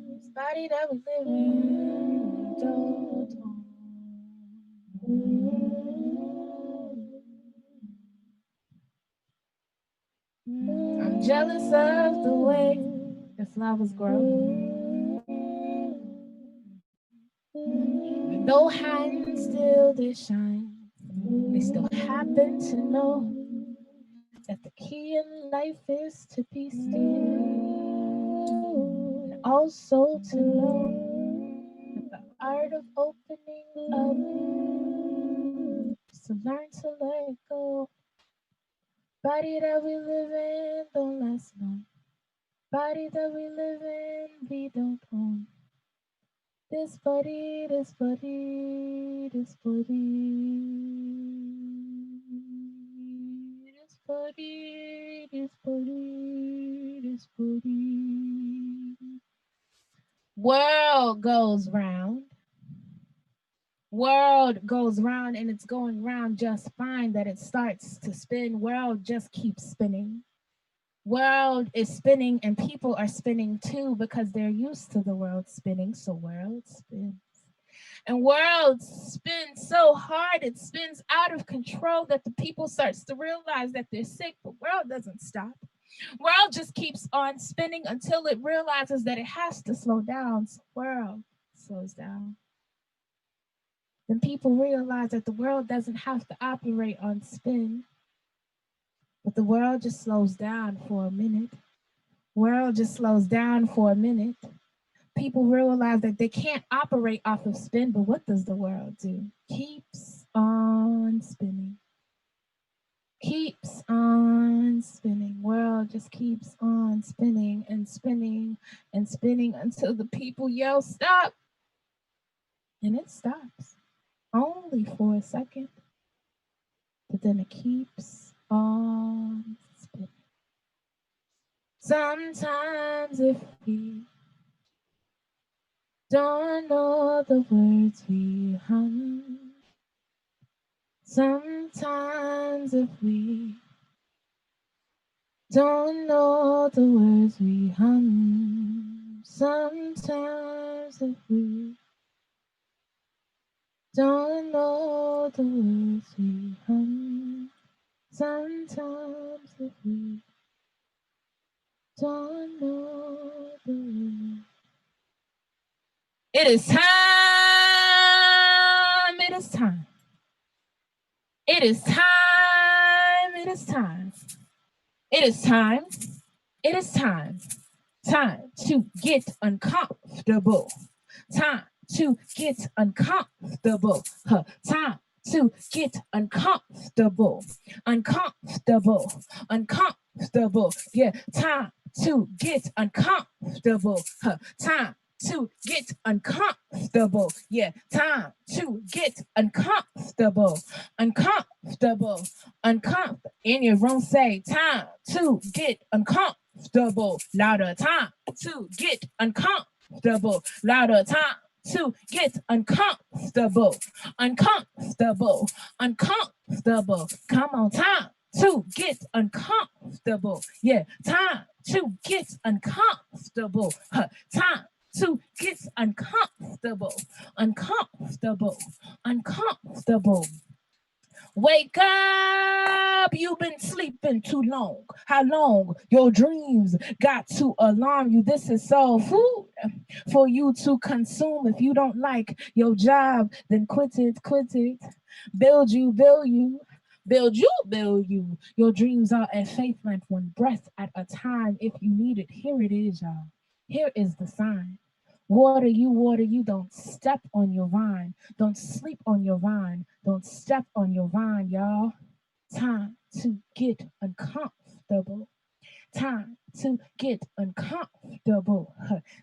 This body that we live in don't long. I'm jealous of the way the flowers grow. Though hands still they shine, they still happen to know that the key in life is to be still, and also to know that the art of opening up is to learn to let go. Body that we live in don't last long. Body that we live in, we don't own. This body, this body, this body, this body, this body, this body. World goes round. World goes round and it's going round just fine that it starts to spin. World just keeps spinning. World is spinning and people are spinning too because they're used to the world spinning, so world spins. And world spins so hard, it spins out of control that the people starts to realize that they're sick, but world doesn't stop. World just keeps on spinning until it realizes that it has to slow down, so world slows down. then people realize that the world doesn't have to operate on spin, but the world just slows down for a minute. World just slows down for a minute. People realize that they can't operate off of spin, but what does the world do? Keeps on spinning. Keeps on spinning. World just keeps on spinning and spinning and spinning until the people yell, stop! And it stops. Only for a second. But then it keeps on spinning. Sometimes if we don't know the words we hum, sometimes if we don't know the words we hum, sometimes if we don't know the words we hum, sometimes if we don't know the words. It is time, it is time. It is time, it is time. It is time, it is time. Time to get uncomfortable. Time to get uncomfortable. Time to get uncomfortable. Uncomfortable, uncomfortable. Yeah, time to get uncomfortable. Time to get uncomfortable. Yeah, time to get uncomfortable. Uncomfortable, uncomfortable. In your room, say time to get uncomfortable. Louder, time to get uncomfortable. Louder, time to get uncomfortable. Uncomfortable, uncomfortable. Come on, time to get uncomfortable. Yeah, time to get uncomfortable. Time to get uncomfortable, uncomfortable, uncomfortable. Wake up, you've been sleeping too long. How long? Your dreams got to alarm you. This is soul food for you to consume. If you don't like your job, then quit it, quit it. Build you, build you. Build you, build you. Your dreams are at faith length, one breath at a time. If you need it, here it is, y'all. Here is the sign. Water you, don't step on your vine. Don't sleep on your vine. Don't step on your vine, y'all. Time to get uncomfortable. Time to get uncomfortable.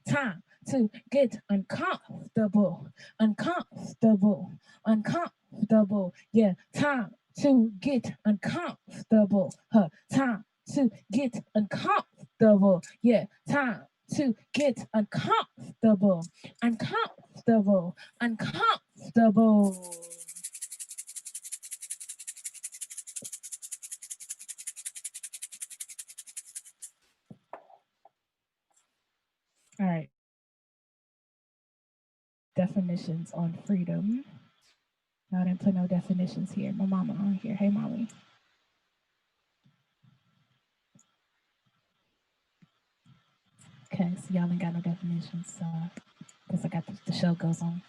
Time to get uncomfortable. Uncomfortable. Uncomfortable. Yeah, time to get uncomfortable. Time to get uncomfortable. Yeah, time to get uncomfortable. Uncomfortable. Uncomfortable. All right. Definitions on freedom. No, I didn't put no definitions here. My mama on here. Hey, mommy. Okay, so y'all ain't got no definitions, so I guess I got the show goes on.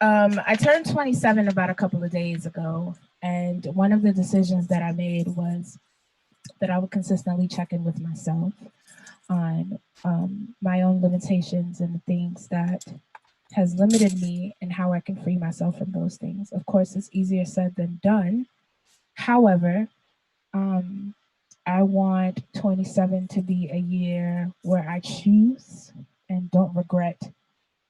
I turned 27 about a couple of days ago, and one of the decisions that I made was that I would consistently check in with myself on my own limitations and the things that has limited me and how I can free myself from those things. Of course, it's easier said than done. However, I want 27 to be a year where I choose and don't regret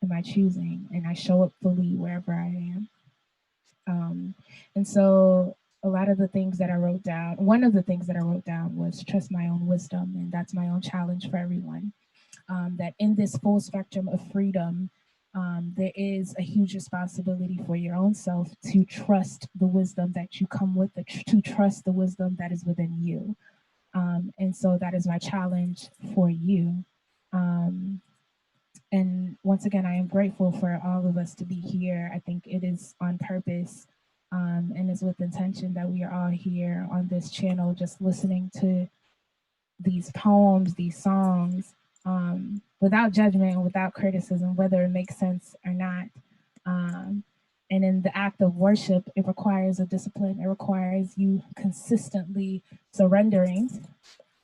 in my choosing, and I show up fully wherever I am. And so a lot of the things that I wrote down, one of the things that I wrote down was trust my own wisdom, and that's my own challenge for everyone. That in this full spectrum of freedom, there is a huge responsibility for your own self to trust the wisdom that you come with, to trust the wisdom that is within you. And so that is my challenge for you. And once again, I am grateful for all of us to be here. I think it is on purpose and is with intention that we are all here on this channel, just listening to these poems, these songs, without judgment and without criticism, whether it makes sense or not. And in the act of worship, it requires a discipline. It requires you consistently surrendering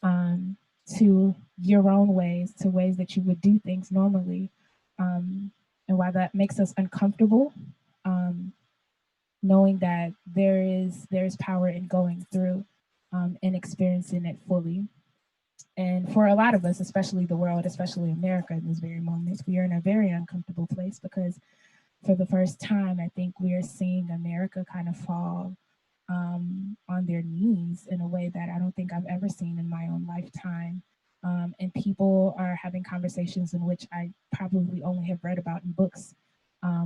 to your own ways, to ways that you would do things normally. And while that makes us uncomfortable, knowing that there's power in going through and experiencing it fully. And for a lot of us, especially the world, especially America in this very moment, we are in a very uncomfortable place because for the first time, I think we are seeing America kind of fall on their knees in a way that I don't think I've ever seen in my own lifetime. And people are having conversations in which I probably only have read about in books,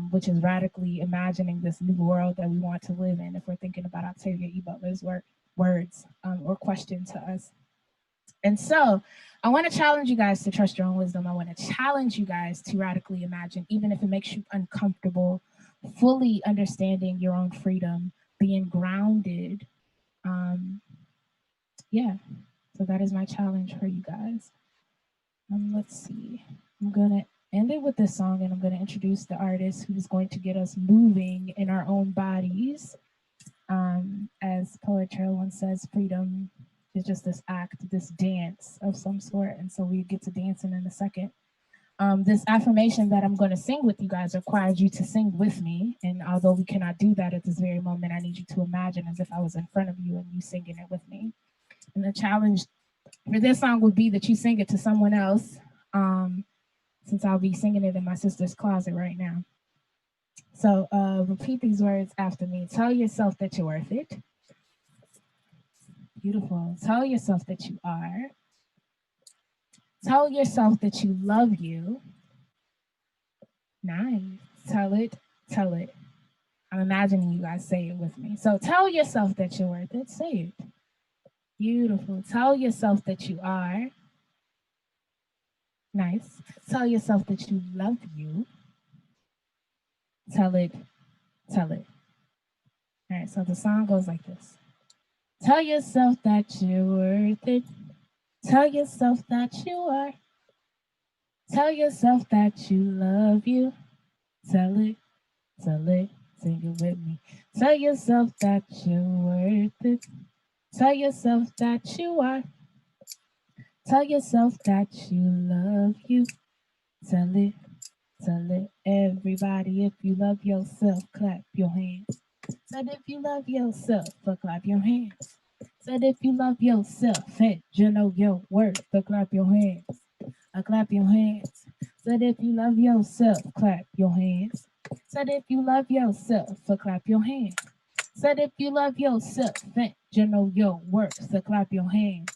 which is radically imagining this new world that we want to live in if we're thinking about Octavia E. Butler's words or question to us. And so I want to challenge you guys to trust your own wisdom. I want to challenge you guys to radically imagine, even if it makes you uncomfortable, fully understanding your own freedom, being grounded. Yeah, so that is my challenge for you guys. Let's see. I'm going to end it with this song and I'm going to introduce the artist who's going to get us moving in our own bodies. As Poetra once says, freedom is just this act, this dance of some sort. And so we get to dancing in a second. This affirmation that I'm going to sing with you guys requires you to sing with me. And although we cannot do that at this very moment, I need you to imagine as if I was in front of you and you singing it with me. And the challenge for this song would be that you sing it to someone else, since I'll be singing it in my sister's closet right now. So repeat these words after me. Tell yourself that you're worth it. Beautiful. Tell yourself that you are. Tell yourself that you love you. Nice. Tell it. Tell it. I'm imagining you guys say it with me. So tell yourself that you're worth it. Say it. Beautiful. Tell yourself that you are. Nice. Tell yourself that you love you. Tell it. Tell it. All right, so the song goes like this. Tell yourself that you're worth it. Tell yourself that you are. Tell yourself that you love you. Tell it, sing it with me. Tell yourself that you're worth it. Tell yourself that you are. Tell yourself that you love you. Tell it, everybody. If you love yourself, clap your hands. Said if you love yourself, clap your hands. Said if you love yourself, hey, you know your worth, clap your hands. Clap your hands. Said if you love yourself, clap your hands. Said if you love yourself, clap your hands. Said if you love yourself, hey, you know your worth, clap your hands.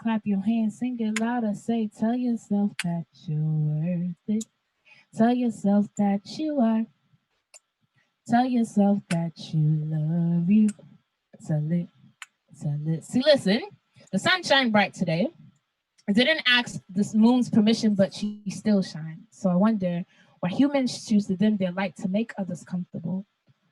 Clap your hands, sing it louder, say, tell yourself that you're worth it. Tell yourself that you are. Tell yourself that you love you. Tell it. See, listen, the sun shine bright today. I didn't ask this moon's permission, but she still shines. So I wonder why humans choose to dim their light to make others comfortable.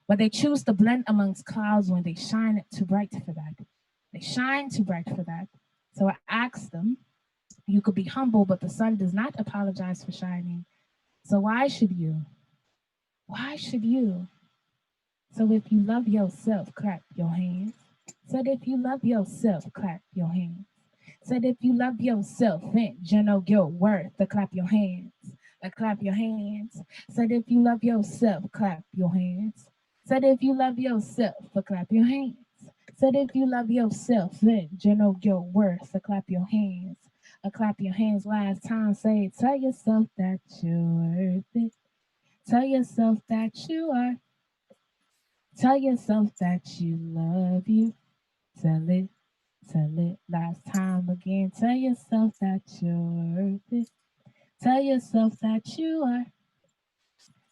Why they choose to blend amongst clouds when they shine too bright for that. They shine too bright for that. So I asked them, you could be humble, but the sun does not apologize for shining. So why should you? Why should you? So if you love yourself, clap your hands. Said if you love yourself, clap your hands. Said if you love yourself, you know your worth, clap your hands. Clap your hands. Said if you love yourself, clap your hands. Said if you love yourself, clap your hands. Said if you love yourself, you know your worth, clap your hands. Clap your hands last time, say it. Tell yourself that you're worth it. Tell yourself that you are. Tell yourself that you love you. Tell it last time again. Tell yourself that you're worth it. Tell yourself that you are.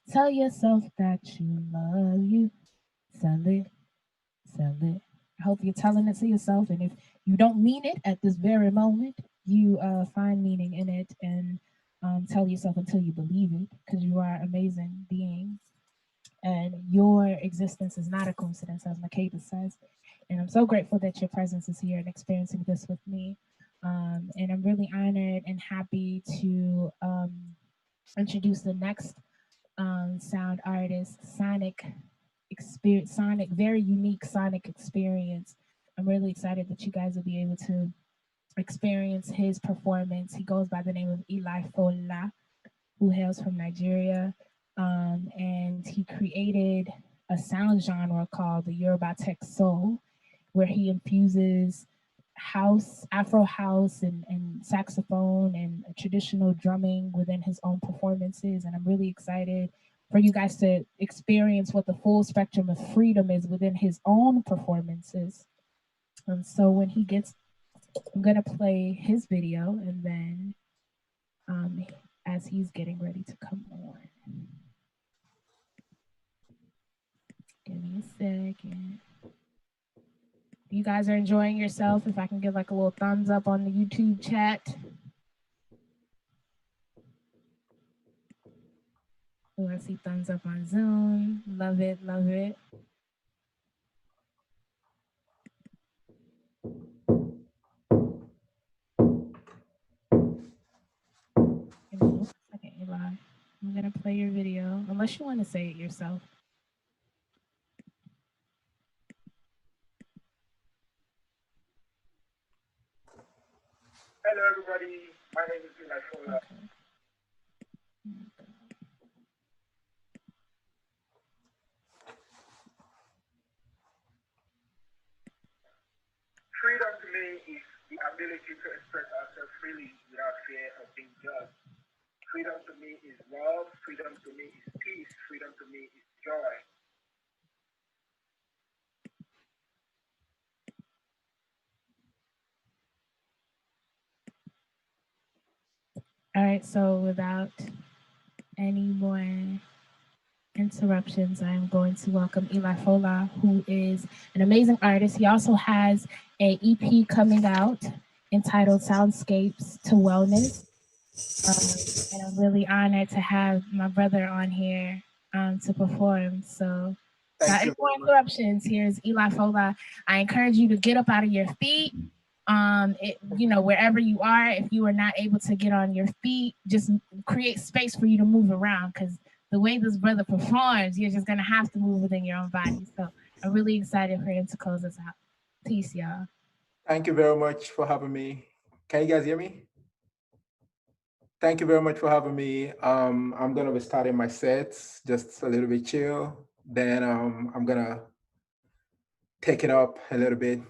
Tell yourself that you love you. Tell it. I hope you're telling it to yourself. And if you don't mean it at this very moment, you find meaning in it and tell yourself until you believe it, because you are amazing beings. And your existence is not a coincidence, as Makeda says. And I'm so grateful that your presence is here and experiencing this with me. And I'm really honored and happy to introduce the next sound artist, very unique sonic experience. I'm really excited that you guys will be able to experience his performance. He goes by the name of Eli Fola, who hails from Nigeria, and he created a sound genre called the Yoruba Tech Soul, where he infuses Afro house, and saxophone and traditional drumming within his own performances. And I'm really excited for you guys to experience what the full spectrum of freedom is within his own performances. And so when he gets, I'm gonna play his video, and then as he's getting ready to come on, give me a second. You guys are enjoying yourself. If I can give like a little thumbs up on the YouTube chat. Oh, I see thumbs up on Zoom. Love it, love it. Give me 1 second, Eli. I'm gonna play your video, unless you want to say it yourself. Hello, everybody. My name is Eli Fola. Okay. Freedom to me is the ability to express ourselves freely without fear of being judged. Freedom to me is love. Freedom to me is peace. Freedom to me is joy. All right, so without any more interruptions, I'm going to welcome Eli Fola, who is an amazing artist. He also has a EP coming out entitled Soundscapes to Wellness. And I'm really honored to have my brother on here to perform. So without any more interruptions, here's Eli Fola. I encourage you to get up out of your feet. Wherever you are, if you are not able to get on your feet, just create space for you to move around, because the way this brother performs, you're just gonna have to move within your own body. So I'm really excited for him to close us out. Peace, y'all. Thank you very much for having me. Can you guys hear me? Thank you very much for having me. I'm gonna be starting my sets just a little bit chill. Then I'm gonna take it up a little bit.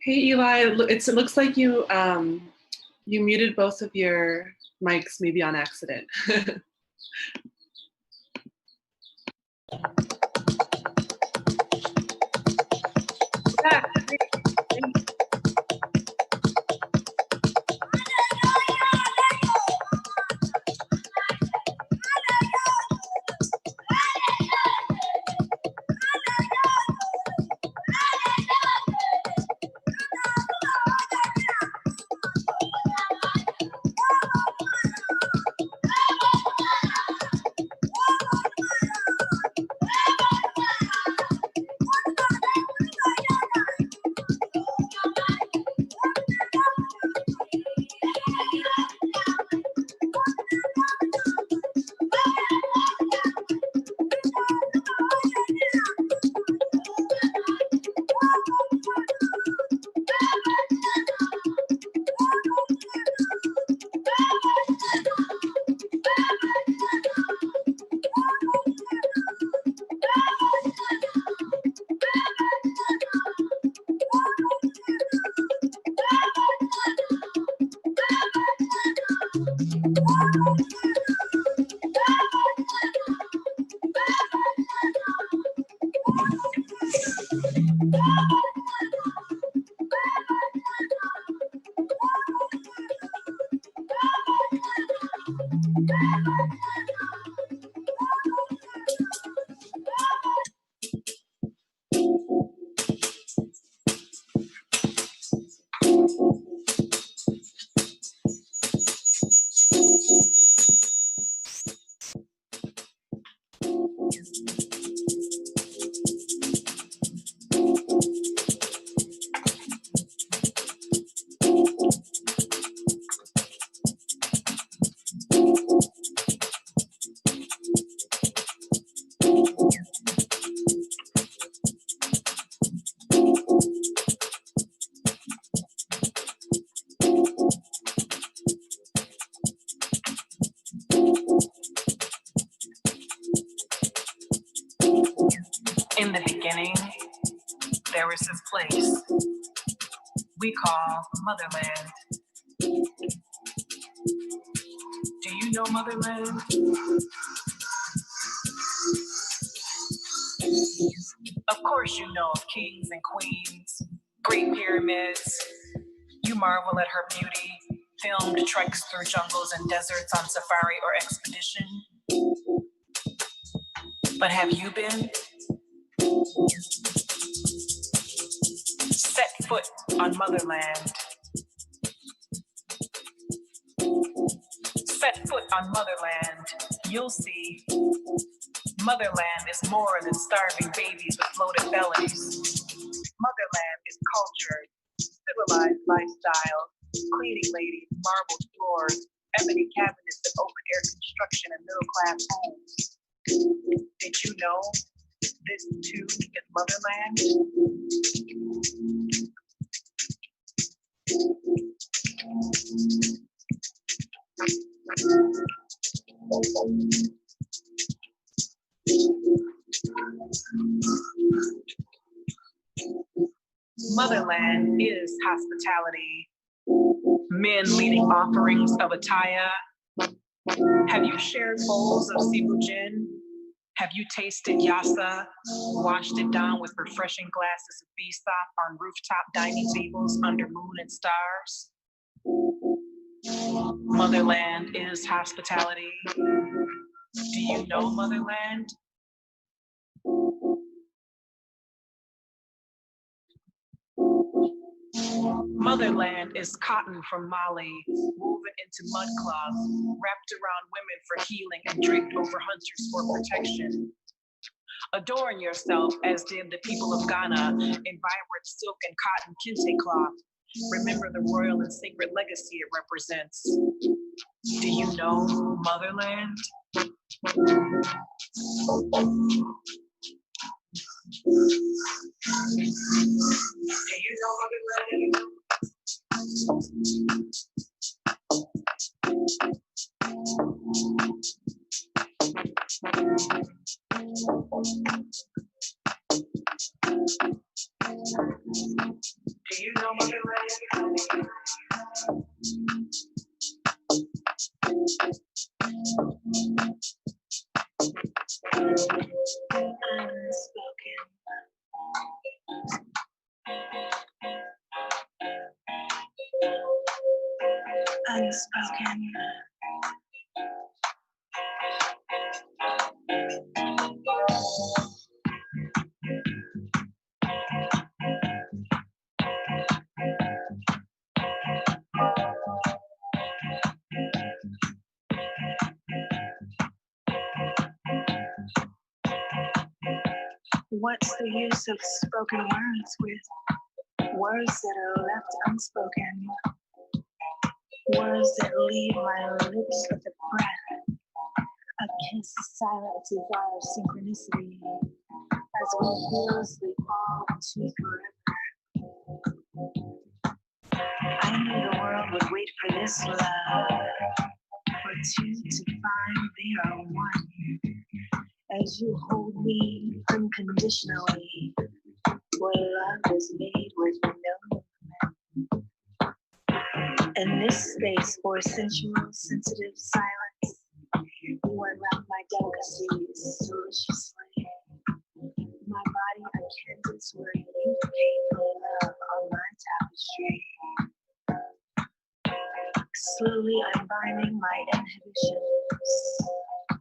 Hey Eli, it looks like you you muted both of your mics, maybe on accident. Yeah. In the beginning, there was this place we call Motherland. Do you know Motherland? Of course you know of kings and queens, great pyramids. You marvel at her beauty, filmed treks through jungles and deserts on safari or expedition. But have you been? Set foot on Motherland. Set foot on Motherland, you'll see. Motherland is more than starving babies with bloated bellies. Motherland is cultured, civilized lifestyle, cleaning ladies, marble floors, ebony cabinets and open-air construction and middle-class homes. Did you know this too is Motherland? Motherland is hospitality. Men leading offerings of ataya. Have you shared bowls of Cebu gin? Have you tasted yassa, washed it down with refreshing glasses of B-stop on rooftop dining tables under moon and stars? Motherland is hospitality. Do you know Motherland? Motherland is cotton from Mali, woven into mud cloth, wrapped around women for healing and draped over hunters for protection. Adorn yourself as did the people of Ghana in vibrant silk and cotton kente cloth. Remember the royal and sacred legacy it represents. Do you know Motherland? Do you know Motherland? Do you know Motherland? Unspoken. What's the use of spoken words with words that are left unspoken? Words that leave my lips with a breath, a kiss silent desire synchronicity, as we fearlessly fall into forever. I knew the world would wait for this love, for two to find they are one. As you hold me unconditionally, where love is made with no movement. In this space for sensual, sensitive silence, you unwrap my delicacies deliciously. My body a canvas where you paint love on my tapestry. Slowly unbinding my inhibitions.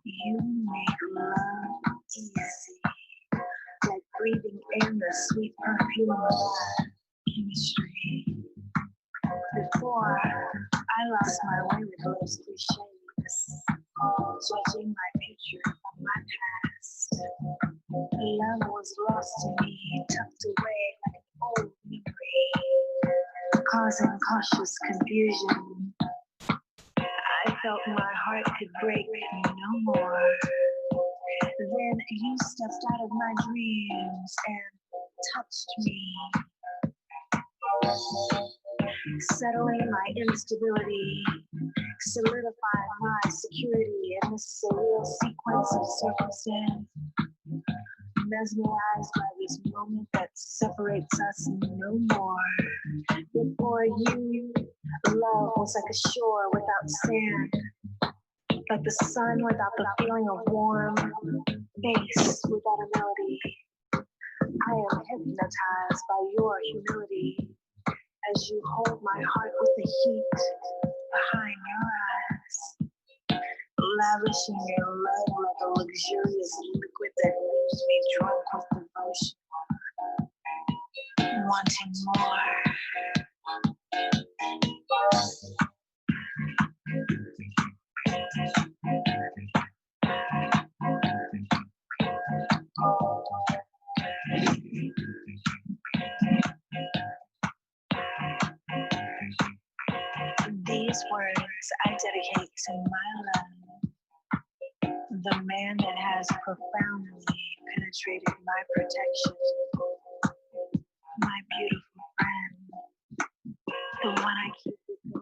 You make love easy, like breathing in the sweet perfume of chemistry. Before, I lost my way with those cliches, judging my future from my past. Love was lost to me, tucked away like an old memory, causing cautious confusion. I felt my heart could break no more. Then you stepped out of my dreams and touched me, settling my instability, solidifying my security in this surreal sequence of circumstance. mesmerized by this moment that separates us no more. Before you, love was like a shore without sand, like the sun without the feeling of warm, space without a melody. I am hypnotized by your humility as you hold my heart with the heat behind your eyes, lavishing your love like a luxurious liquid that leaves me drunk with devotion, wanting more. These words I dedicate to my love, the man that has profoundly penetrated my protection, my beautiful friend, the one I keep with me.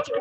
Thank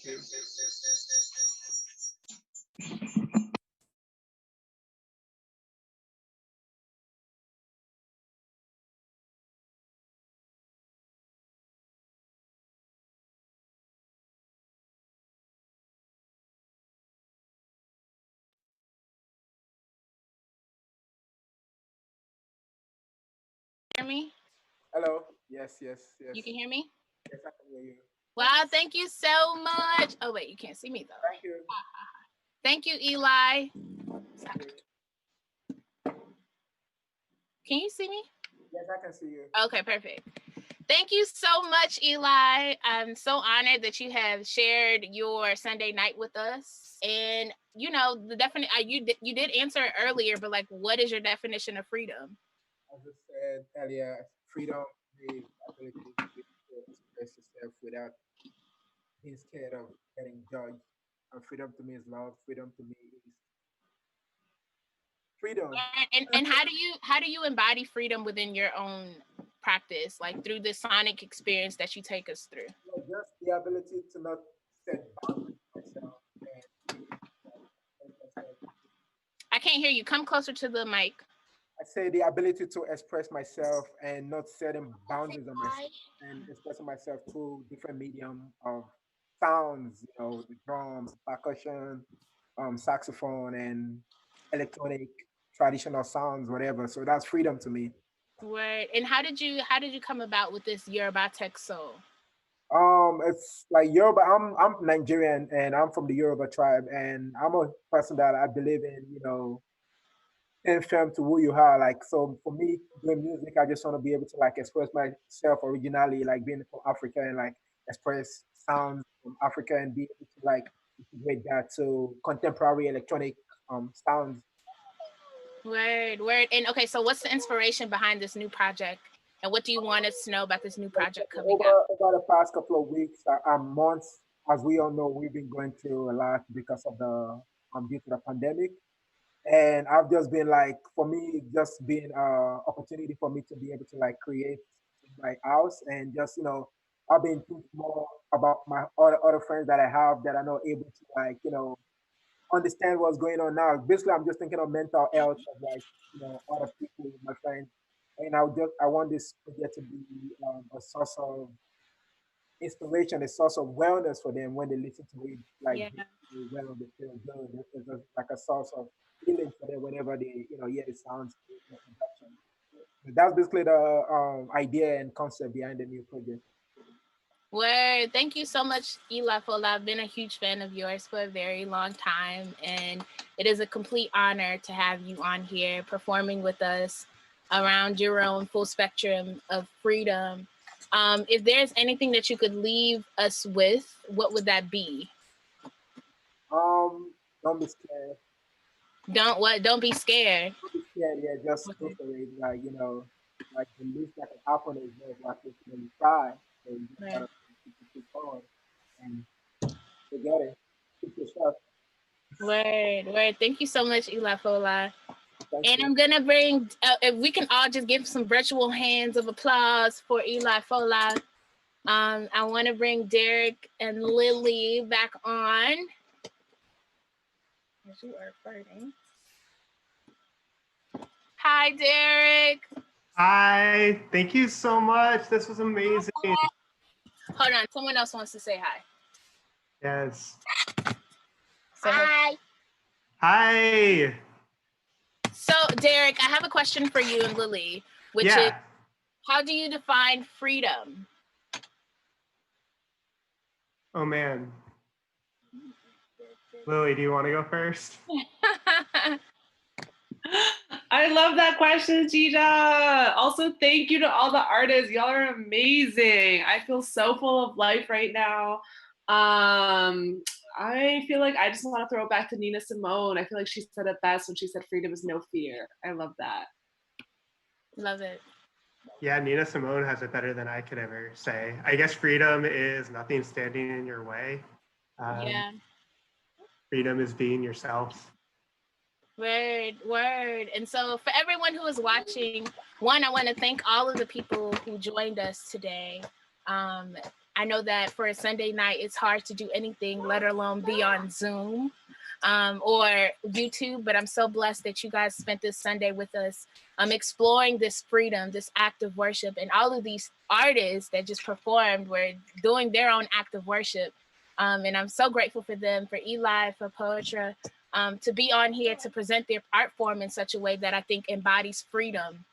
you. Hear me? Hello. Yes, yes, yes. You can hear me? Yes, I can hear you. Wow, thank you so much. Oh, wait, you can't see me though. Thank you. Thank you, Eli. Can you see me? Yes, I can see you. Okay, perfect. Thank you so much, Eli. I'm so honored that you have shared your Sunday night with us. And you know, the definite you did answer it earlier, but like, what is your definition of freedom? As I said earlier, freedom is the ability to express yourself without being scared of getting judged. And freedom to me is love. Freedom to me is freedom. And how do you embody freedom within your own practice, like through the sonic experience that you take us through? Just the ability to not set boundaries for myself and express myself. I can't hear you. Come closer to the mic. I say the ability to express myself and not setting boundaries on myself and expressing myself through different medium of sounds, you know, the drum, percussion, saxophone, and electronic traditional sounds, whatever. So that's freedom to me. Word. And how did you come about with this Yoruba Tech Soul? It's like Yoruba. I'm Nigerian and I'm from the Yoruba tribe, and I'm a person that I believe in, staying firm to who you are. Like, so for me, doing music, I just want to be able to like express myself originally, like being from Africa and like express sounds from Africa and be able to like integrate that to contemporary electronic sounds. Word. And okay, so what's the inspiration behind this new project? And what do you want us to know about this new Like, project coming up? over the past couple of weeks, months, as we all know, we've been going through a lot because of the due to the pandemic. And I've just been like, for me, just been opportunity for me to be able to like create my house and just I've been thinking more about my other friends that I have that are not able to like understand what's going on now. Basically, I'm just thinking of mental health of like other people, my friends, and I want this project to be a source of inspiration, a source of wellness for them when they listen to it. Like Yeah. they well, they feel good. It's like a source of healing for them whenever they hear the sounds in the production. That's basically the idea and concept behind the new project. Word. Thank you so much, Eli Fola. I've been a huge fan of yours for a very long time, and it is a complete honor to have you on here performing with us around your own full spectrum of freedom. If there's anything that you could leave us with, what would that be? Don't be scared. Don't be scared. Don't be scared. Yeah, just go for it. Like like the least that can happen is just like if you try, so you just Right. gotta keep going and forget it. Keep yourself. Word. Thank you so much, Eli Fola. Thank And you. I'm gonna bring, if we can all just give some virtual hands of applause for Eli Fola. I want to bring Derek and Lily back on. As you are flirting. Hi, Derek. Hi, thank you so much. This was amazing. Hold on, someone else wants to say hi. Yes. Say hi. Hi. So, Derek, I have a question for you and Lily, which is, how do you define freedom? Oh man. Lily, do you want to go first? I love that question, Gina. Also, thank you to all the artists. Y'all are amazing. I feel so full of life right now. I feel like I just want to throw it back to Nina Simone. I feel like she said it best when she said freedom is no fear. I love that. Love it. Yeah, Nina Simone has it better than I could ever say. I guess freedom is nothing standing in your way. Yeah. Freedom is being yourself. Word. And so for everyone who is watching, one, I want to thank all of the people who joined us today. I know that for a Sunday night, it's hard to do anything, let alone be on Zoom or YouTube, but I'm so blessed that you guys spent this Sunday with us exploring this freedom, this act of worship, and all of these artists that just performed were doing their own act of worship. And I'm so grateful for them, for Eli, for Poetra, to be on here to present their art form in such a way that I think embodies freedom.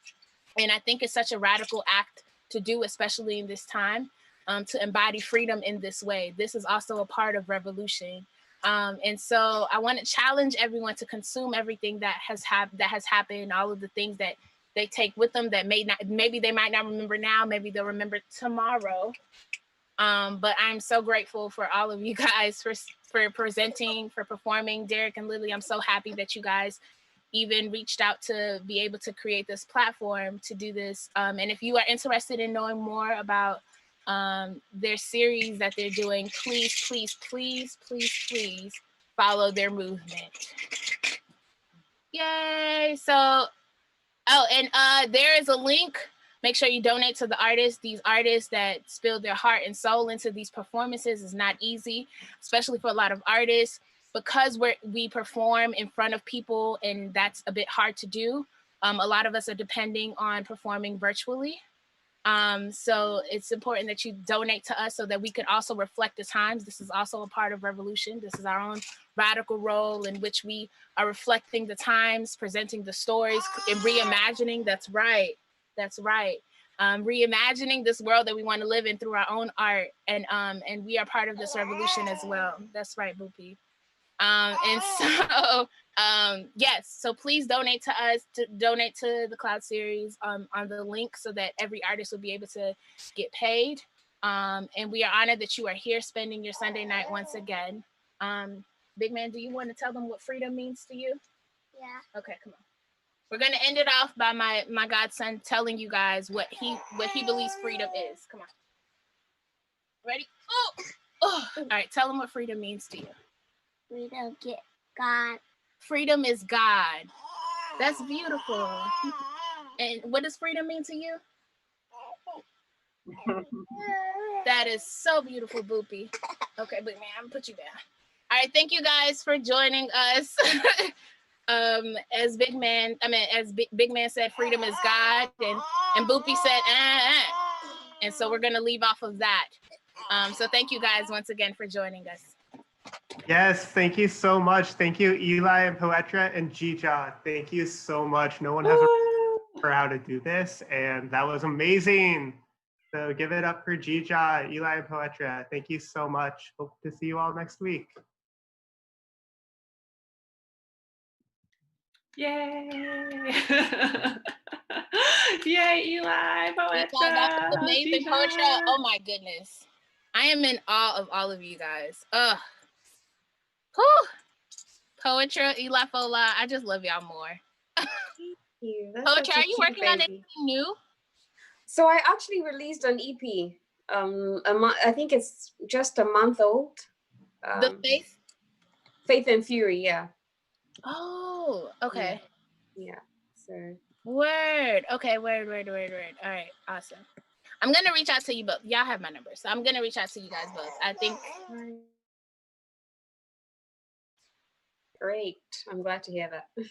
And I think it's such a radical act to do, especially in this time, to embody freedom in this way. This is also a part of revolution. And so I want to challenge everyone to consume everything that has happened, all of the things that they take with them that maybe they might not remember now, maybe they'll remember tomorrow. But I'm so grateful for all of you guys for presenting, for performing. Derek and Lily, I'm so happy that you guys even reached out to be able to create this platform to do this. And if you are interested in knowing more about their series that they're doing, please follow their movement. Yay! So, and there is a link. Make sure you donate to the artists. These artists that spilled their heart and soul into these performances is not easy, especially for a lot of artists, because we perform in front of people, and that's a bit hard to do. A lot of us are depending on performing virtually. So it's important that you donate to us so that we can also reflect the times. This is also a part of revolution. This is our own radical role in which we are reflecting the times, presenting the stories, and reimagining. That's right. reimagining this world that we want to live in through our own art, and we are part of this revolution as well. That's right, Boopy. And so yes, so please donate to us, to donate to the Cloud series on the link, so that every artist will be able to get paid. And we are honored that you are here spending your Sunday night once again. Big man, do you want to tell them what freedom means to you? Yeah. Okay, come on. We're gonna end it off by my godson telling you guys what he believes freedom is. Come on. Ready? Oh. All right, tell him what freedom means to you. Freedom, get God. Freedom is God. That's beautiful. And what does freedom mean to you? That is so beautiful, Boopy. Okay, but man, I'm gonna put you down. All right, thank you guys for joining us. As Big Man said, freedom is God, and Boopy said, and so we're gonna leave off of that. So thank you guys once again for joining us. Yes, thank you so much. Thank you, Eli and Poetra and Dzidzor. Thank you so much. No one has a for how to do this, and that was amazing. So give it up for Dzidzor, Eli, and Poetra. Thank you so much. Hope to see you all next week. Yay! Yay, Eli, Poetra. That was amazing, Dzidzor. Poetra. Oh my goodness. I am in awe of all of you guys. Ugh. Whew. Poetra, Eli Fola, I just love y'all more. Thank you. Poetra, are you working on anything new? So I actually released an EP. I think it's just a month old. The Faith and Fury, yeah. Oh, okay. Yeah. So word. Okay, word. All right, awesome. I'm gonna reach out to you both. Y'all have my number, so I'm gonna reach out to you guys both. I think. Great. I'm glad to hear that.